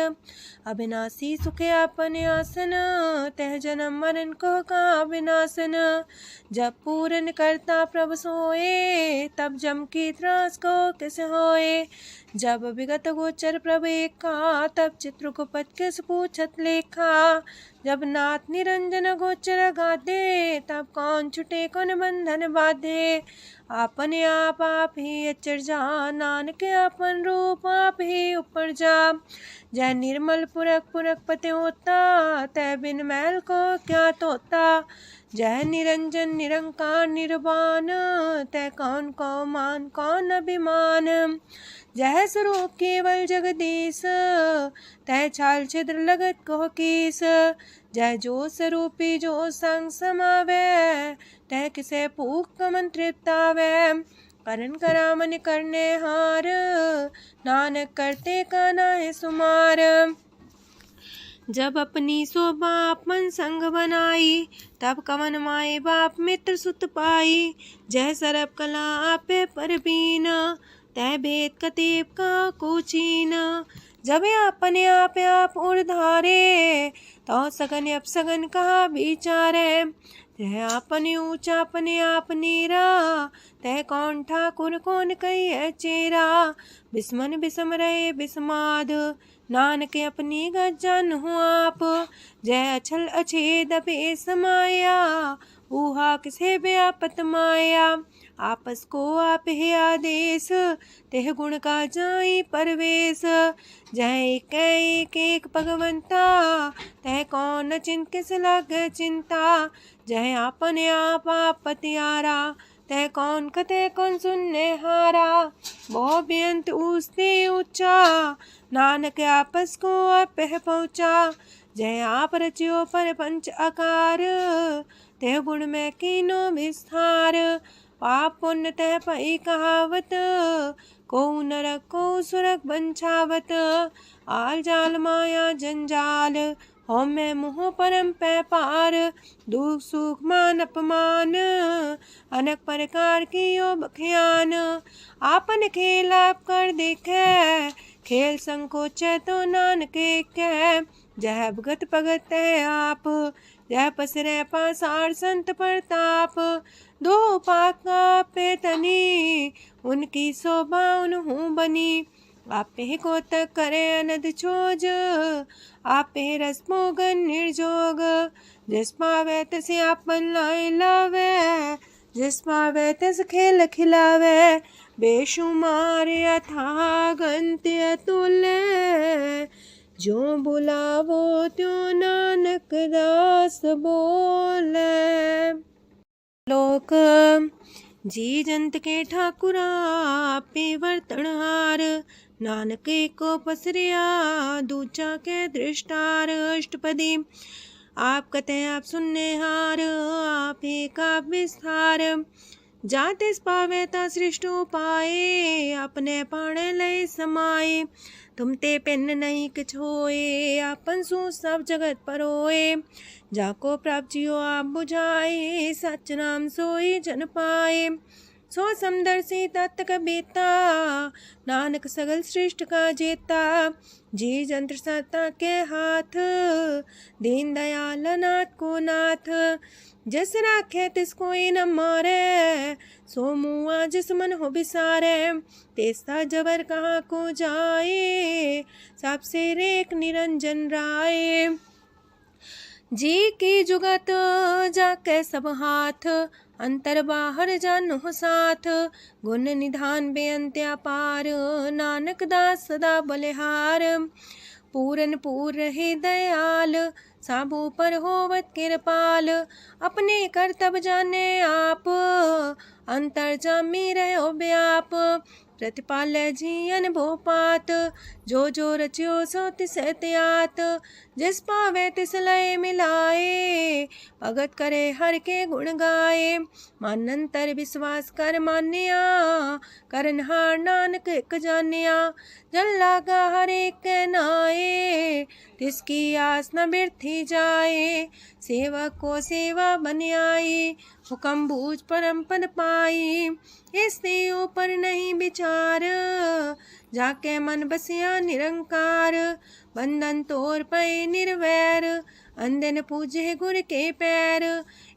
अविनाशी सुखे आपन आसन, तह जन्म मरण को का विनाशन, जब पूरन करता प्रभ सोए, तब जम की त्रास को किस होए, जब विगत गोचर प्रभ एका, तब चित्रगुप्त किस पूछत लेखा, जब नाथ निरंजन गोचर गाधे, तब कौन छुटे कौन बंधन बाधे, आपने आप ही अचर जा, नानक आपन रूप आप ही ऊपर जा, जय निर्मल पुरख पुरख पते होता, तय बिन मैल को क्या तोता, जय निरंजन निरंकार निर्वाण, तय कौन को मान कौन अभिमान, जय स्वरूप केवल जगदीश, तय छाल छिद्र लगत को कीस, जय जो स्वरूपी जो संग समावे, तय किसे पूक कमन तृप्तावे, करण करामन करने हार, नानक करते का नाहि सुमार, जब अपनी शोभा अपन संग बनाई, तब कवन माए बाप मित्र सुत पाई, जय सरब कला आपे परबीन, तय भेद कतीब का कुचीन, जब अपने आप उड़धारे, तो सगन अपसगन कहा विचारे, जय आपने ऊंचा अपने आप नीरा, तह कौन ठाकुर कौन कहिए चेरा। बिस्मन बिसम रहे बिस्माद, नानक अपनी गजन हो आप। जय अछल अछेद पे समाया, ऊहा किसे व्यापत माया। आपस को आप है आदेश, तेह गुण का जाई परवेश। जय एक एक भगवंता, तह कौन चिंत किस लग चिंता। जय आपने आप पतियारा, तय कौन कते कौन सुनने हारा। बहु बेअंत ऊसते ऊंचा, नानक आपस को आप पहुँचा। जय आप रचियो पर पंच आकार, तह गुण में कीनो विस्तार। पाप पुण्य तह पई कहावत, को नरक को सुरक बंछावत। आल जाल माया जंजाल, हो मैं मुँह परम पै पार। दुख सुख मान अपमान, अनेक प्रकार की यो बखियान। आपन खेल आप कर देखे, खेल संकोच तो नानक कह। जय भगत भगत है आप, जय पसरे पासार संत प्रताप। दो पाका पे तनी, उनकी शोभा उन्हूं बनी। आपे को तक करे अनद छोज, आपे रस मोगन निर्जोग। जिस पावे तसे आपन लाई लावे, जिस पावे तस खेल खिलावे। बेशुमार अथागंत अतुल्य, जो बुलावो त्यों नानक दास बोले। लोक जी जंत के ठाकुरा, आपे वर्तनहार। नानक को पसरिया, दूजा के दृष्टार। अष्टपदी आप कते आप सुनने हार, आप एक आप विस्तार। जातिस पावे ता सृष्टो पाए, अपने पाणे लय समाए। तुम ते पिन नहीं किछ होए, आपन सु सब जगत परोए। जाको प्राप्त जियो आप बुझाए, सच नाम सोई जन पाए। सो समदर्शी तत्क बेता, नानक सगल सृष्ट का जेता। जी जंत्र सत्ता के हाथ, दीन दयाल नाथ को नाथ। जिस राखे तिस कोई न मारे, सो मुआ जिस मन हो बिसारे। तेस्ता जबर कहाँ को जाए, सबसे रेख निरंजन राय। जी की जुगत जाके सब हाथ, अंतर बाहर जानो साथ। गुण निधान बेअंत्या पार, नानक दास सदा बलिहार। पूरन पूर रहे दयाल, साबू पर होवत कृपाल। अपने करतब जाने आप, अंतर जामी रहो व्याप। प्रतिपाल्य जियन भोपात, जो रचियो सो तिस त्यात। जिस पावे तिस लय मिलाए, भगत करे हर के गुण गाए। मानंतर विश्वास कर मान्या, करनहार नानक एक जानिया। जल लागा हर एक नाए, तिसकी आस न बिरथी जाए। सेवक को सेवा बन आई, हुक्म बूझ परम पद पाई। इससे ऊपर नहीं विचार, जाके मन बसिया निरंकार। बंधन तोड़ पे निर्वैर, अंधन पूजे गुर के पैर।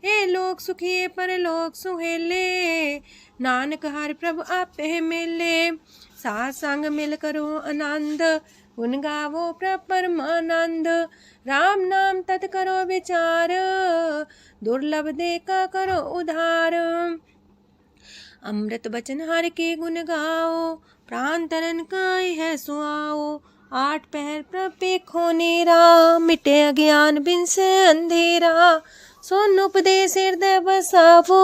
ए लोग सुखिए पर लोग सुहेले, नानक हर प्रभु आपे मिले। साथ संग मिल करो आनंद, गुण गावो प्रभु परमानंद। राम नाम तत् करो विचार, दुर्लभ देखा करो उधार। अमृत बचन हर के गुण गाओ, प्राण तरन काय है सुआओ। आठ पहर प्रभ पेखो नेरा, मिटे अज्ञान बिन से अंधेरा। सोन उपदेश हृदय बसावो,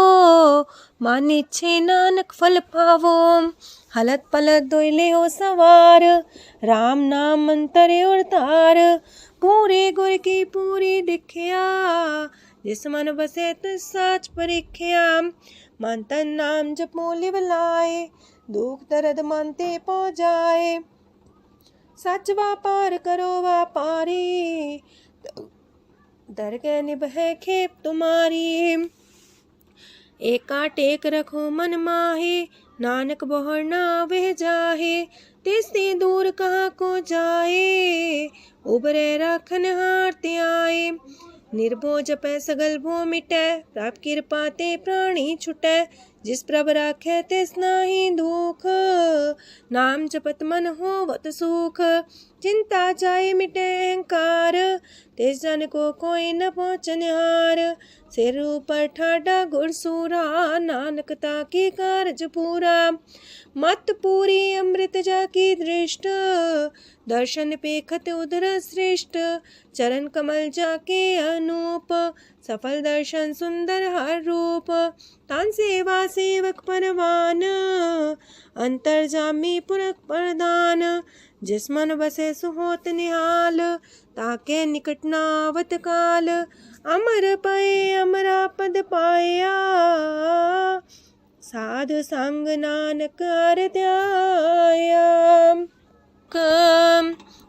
मान इच्छे नानक फल पावो। हलत पलत दोइले हो सवार, राम नाम मंत्र उड़तार। पूरे गुर की पूरी दिखिया, जिस मन बसे तिस साच परिख्या। मन तन नाम जपो लिव लाए, दुख दर्द मानते पो जाए। सच व्यापार करो व्यापारी, दरगह निभे खेप तुम्हारी। एका टेक रखो मन माहे, नानक बहुर ना वह जाहे। तिससे दूर कहाँ को जाए, उबरे रखन हार त्याए। निर्भो जपै सगल भो मिटै, प्रभ कृपा ते प्राणी छुटै। जिस प्रभ राखै तिस नाहि दुख, नाम जपत मन होवत सुख। चिंता जाय मिटै अहंकार, तिस जन को कोई न पहुँचनिहार। सिर ऊपर ठाडा गुरसूरा, नानक ताके कारज पूरा। मत पूरी अमृत जाकी दृष्ट, दर्शन पेखत उदर श्रेष्ठ। चरण कमल जाके अनूप, सफल दर्शन सुंदर हर रूप। तान सेवा सेवक परवान, अंतर जामी पुरख प्रदान। जिस मन बसे सुहोत निहाल, ताके निकट नावत काल। अमर पए अमरा पद पाया, साधु संग नानक हर ध्याया।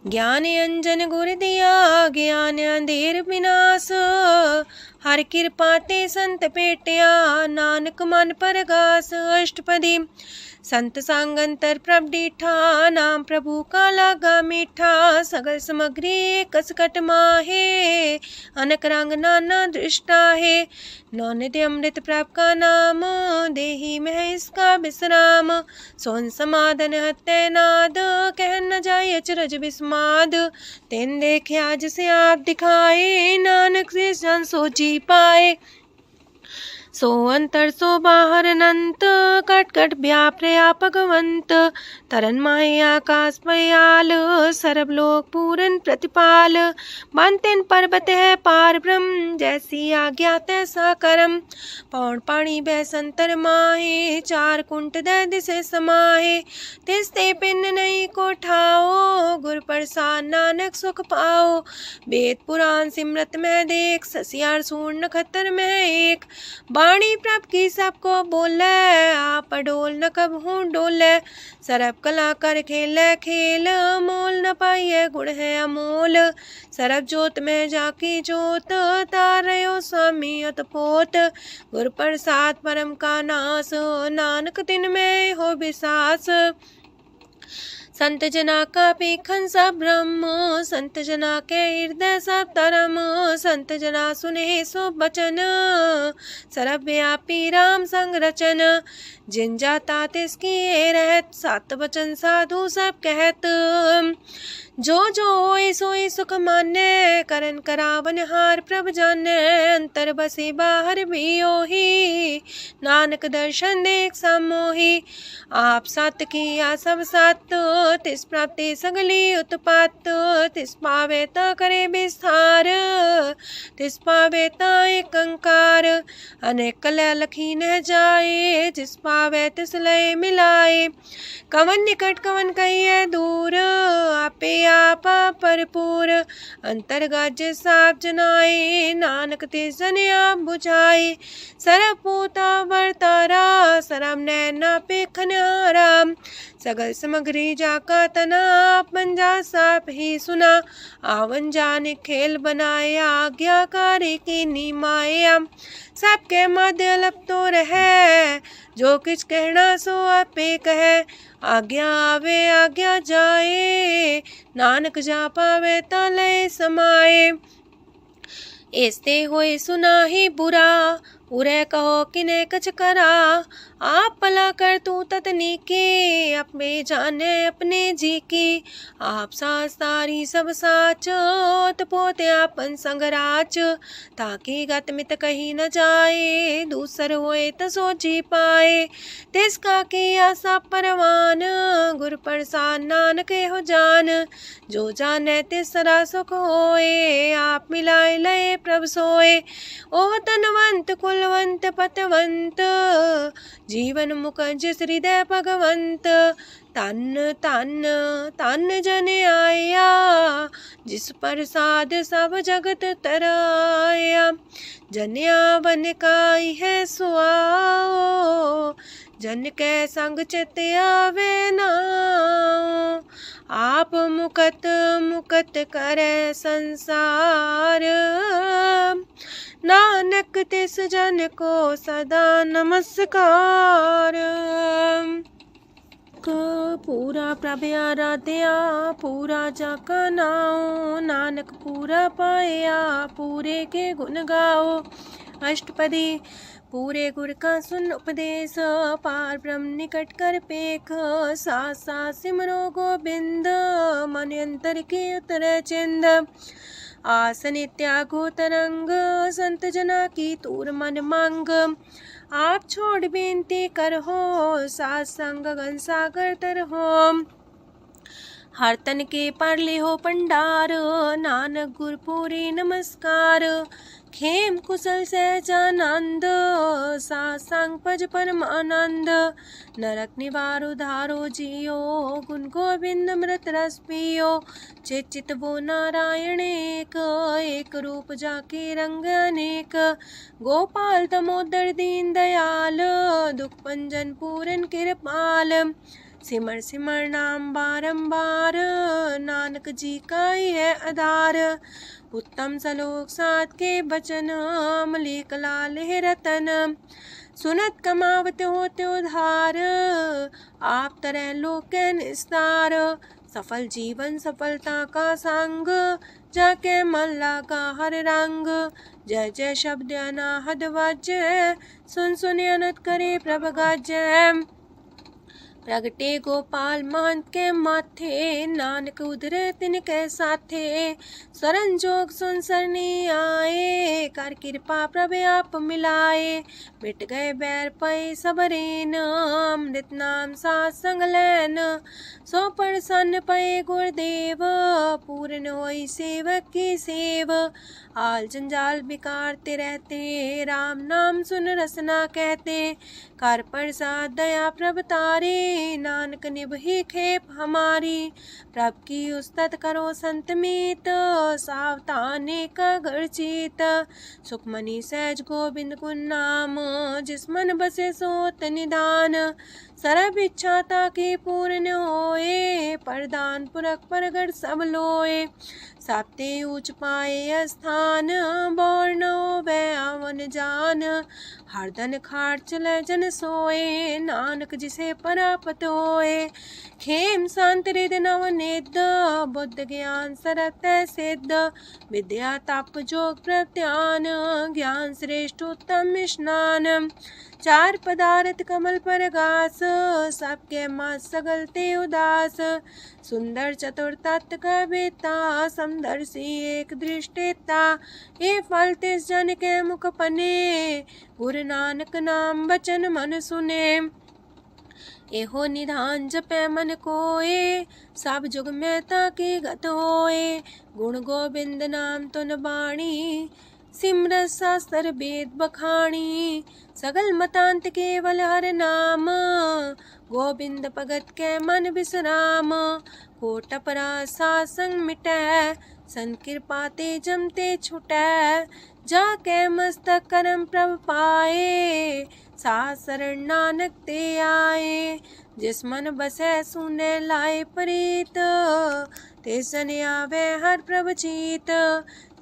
ज्ञान अंजन गुर दिया, ज्ञान अंधेर विनाश। हर कृपा ते संत पेटिया, नानक मन परगास। अष्टपदी संत संग अंतर प्रभ डीठा, नाम प्रभु का लागा मीठा। सगल सामग्री कसकट माहे, अनक रंग नाना दृष्टा है। नौनिधि अमृत प्रभ का नाम, देही में है इसका विश्राम। सोन समाधन हत्ते नाद, कह न जाए अचरज विस्माद। तेन देखे आज से आप दिखाए, नानक से जन सो जी पाए। सो अंतर सो बाहर अनंत, कट कट व्याप रहा भगवंत। तरन माहे आकाश पयाल, सरब लोक पूरन प्रतिपाल। बनतेन पर्वत है पार ब्रह्म, जैसी आज्ञा तैसा करम। पौन पाणी बह संतर माहे, चार कुंट दै दिसे समाहे। तिसते पिन नहीं को ठाओ, गुर प्रसाद नानक सुख पाओ। वेद पुराण सिमरत में देख, ससियार सूर नखतर में एक। वाणी प्रभ की सबको बोले, आप डोल न कबहू डोले। सरब कला कर खेले खेल, मोल न पाइए गुण है अमोल। सरब जोत में जाकी जोत, तारयो स्वामी अतपोत। गुर प्रसाद परम का नास, नानक तिन में हो विसास। संत जना का पेखन सब ब्रह्म, संत जना के हृदय सब धर्म। संत जना सुने सो बचन, सरब व्यापी राम संग रचन। जिन जाता तिसकी रहत, सात वचन साधु सब कहत। जो जो होए सोए सुख माने, करन करावन हार प्रभ जाने। अंतर बसे बाहर भी ओही, नानक दर्शन देख समोही। आप सत किया सब सत, तिस प्राप्ति सगली उत्पात। तिस पावे ता करे विस्तार, तिस पावे ता एक अंकार। अनेक कलय लखी न जाए, जिस पावे तिस लय मिलाए। कवन निकट कवन कहिए दूर, आपे आपा भरपूर। अंतर गाज साप जनाए, नानक तिस जन आप बुझाए। सरब पूता वर्तारा, सरब नैना पेखन हारा। सगल सामग्री जाका तना, आप मंजा साप ही सुना। आवन जाने खेल बनाया, आज्ञाकारी की निमाया। सबके मध्य लप तो रहे, जो किछ कहना सो आपे कहे। आज्ञा आवे आज्ञा जाए, नानक जा पावे ता लय समाए। ऐसे होए सुना ही बुरा, उरे कहो किने कछ करा। आप भला कर तू ततनी के, अपने जाने अपने जी की। आप सास तारी सब साच, पोते आपन संगराच। ताकि गत मित कही न जाए, दूसर होए त सो जी पाए। तिसका किया सब परवान, गुर प्रसाद नानक हो जान। जो जाने तिसरा सुख होए, आप मिलाए लय प्रभ सोए। ओह तनवंत कुलवंत पतवंत, जीवन मुकज हृदय भगवंत। तन तन तन जन आया, जिस प्रसाद सब जगत तराया। जन्या बन काई है सुआओ, जन के संग चित आवे नाओ। आप मुकत मुकत करे संसार, नानक तिस जन को सदा नमस्कार। पूरा प्रभ आराध्या, पूरा जाका नाओ। नानक नानक पूरा पाया, पूरे के गुण गाओ। अष्टपदी। पूरे गुर का सुन उपदेश, पार ब्रह्म निकट कर पेख। साथ साथ सिमरो गोबिंद, मन अंतर के उतरे चिंद। आसन त्यागो तरंग, संत जना की तूर मन मांग। आप छोड़ बेनती कर हो, साथ संग गगन सागर तर हो। हर तन के पर ले हो पंडार, नानक गुर पूरी नमस्कार। खेम कुशल सहजानंद, साथ संग भज परमानंद। नरक निवार उधारो जियो, गुण गोविंद मृत रस पियो। चित वो नारायण एक, एक रूप जाके रंग अनेक। गोपाल दामोदर दीन दयाल, दुख भंजन पूरन कृपाल। सिमर सिमर नाम बारंबार, नानक जी का ही है आधार। उत्तम सलोक साध के बचन, मलिक लाल है रतन। सुनत कमावत होते उधार, आप तरह लोक निस्तार। सफल जीवन सफलता का संग, जाके मन लगा हर रंग। जय जय शब्द अनाहद वाजय, सुन सुन अनत करे प्रभ गाजय। प्रगटे गोपाल महंत के माथे, नानक उधरे तिनके साथे। शरण जोग सुन सरनी आए, कर कृपा प्रभ आप मिलाए। मिट गए बैर पै सब रेन, अमृत नाम साथ संग लैन। सो प्रसन्न पै गुरुदेव, पूर्ण होई सेवक की सेव। आल जंजाल बिकारते रहते, राम नाम सुन रसना कहते। कर प्रसाद दया प्रभ तारे, नानक निभही खेप हमारी। प्रभ की उस्तत करो संत मीत, सावधानी का घर चीत। सुखमनी सहज गोविंद गुण नाम, जिस मन बसे सोत निधान। सर्व इच्छा ताकि पूर्ण होए, प्रदान पुरख परगट सब लोए। साते ऊंच पाए स्थान, बोर न होवे आवन जान। हर धन खाट चले जन सोए, नानक जिसे प्राप्त होए। खेम शांत हृदय नवनिध, बुद्ध ज्ञान सरत सिद्ध। विद्या तप जोग प्रत्यान, ज्ञान श्रेष्ठ उत्तम स्नान। चार पदार्थ कमल पर घास, सबके मास सगलते उदास। सुंदर चतुर तत्व का बेता, समदर्शी एक दृष्टिता। ये फल तिस जन के मुख पने, गुरु नानक नाम बचन मन सुने। एहो निधान जपै मन कोए, सब जुग में ताकी गत होए। गुण गोविंद नाम तुन बाणी, सिमरत शास्त्र वेद बखाणी। सगल मतांत केवल हर नाम, गोविंद भगत के मन विश्राम। कोट अपराध सात संग मिटै, संत कृपा ते जमते छुटै। जाके मस्तक करम प्रभ पाए, साथ शरण नानक ते आए। जिस मन बसै सुने लाए प्रीत, तिस जन आवे हर प्रभ चीत।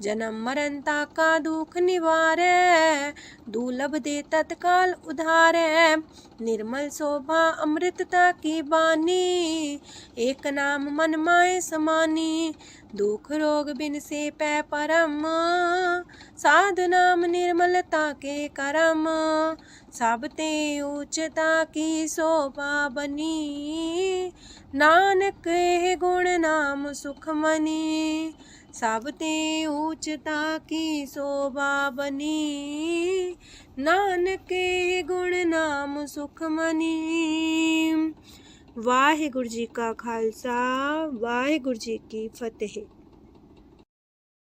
जन्म मरण ताका दुख निवारै, दुर्लभ दे तत्काल उधारै। निर्मल शोभा अमृतता की बानी, एक नाम मन माए समानी। दुख रोग बिन से पै परम, साधु नाम निर्मलता के करम। सब ते उच्चता की शोभा बनी, नानक है गुण नाम सुखमनी। सब ते उच्चता की शोभा बनी, नानक है गुण नाम सुखमनी। वाहिगुरु जी का खालसा, वाहिगुरु जी की फतेह।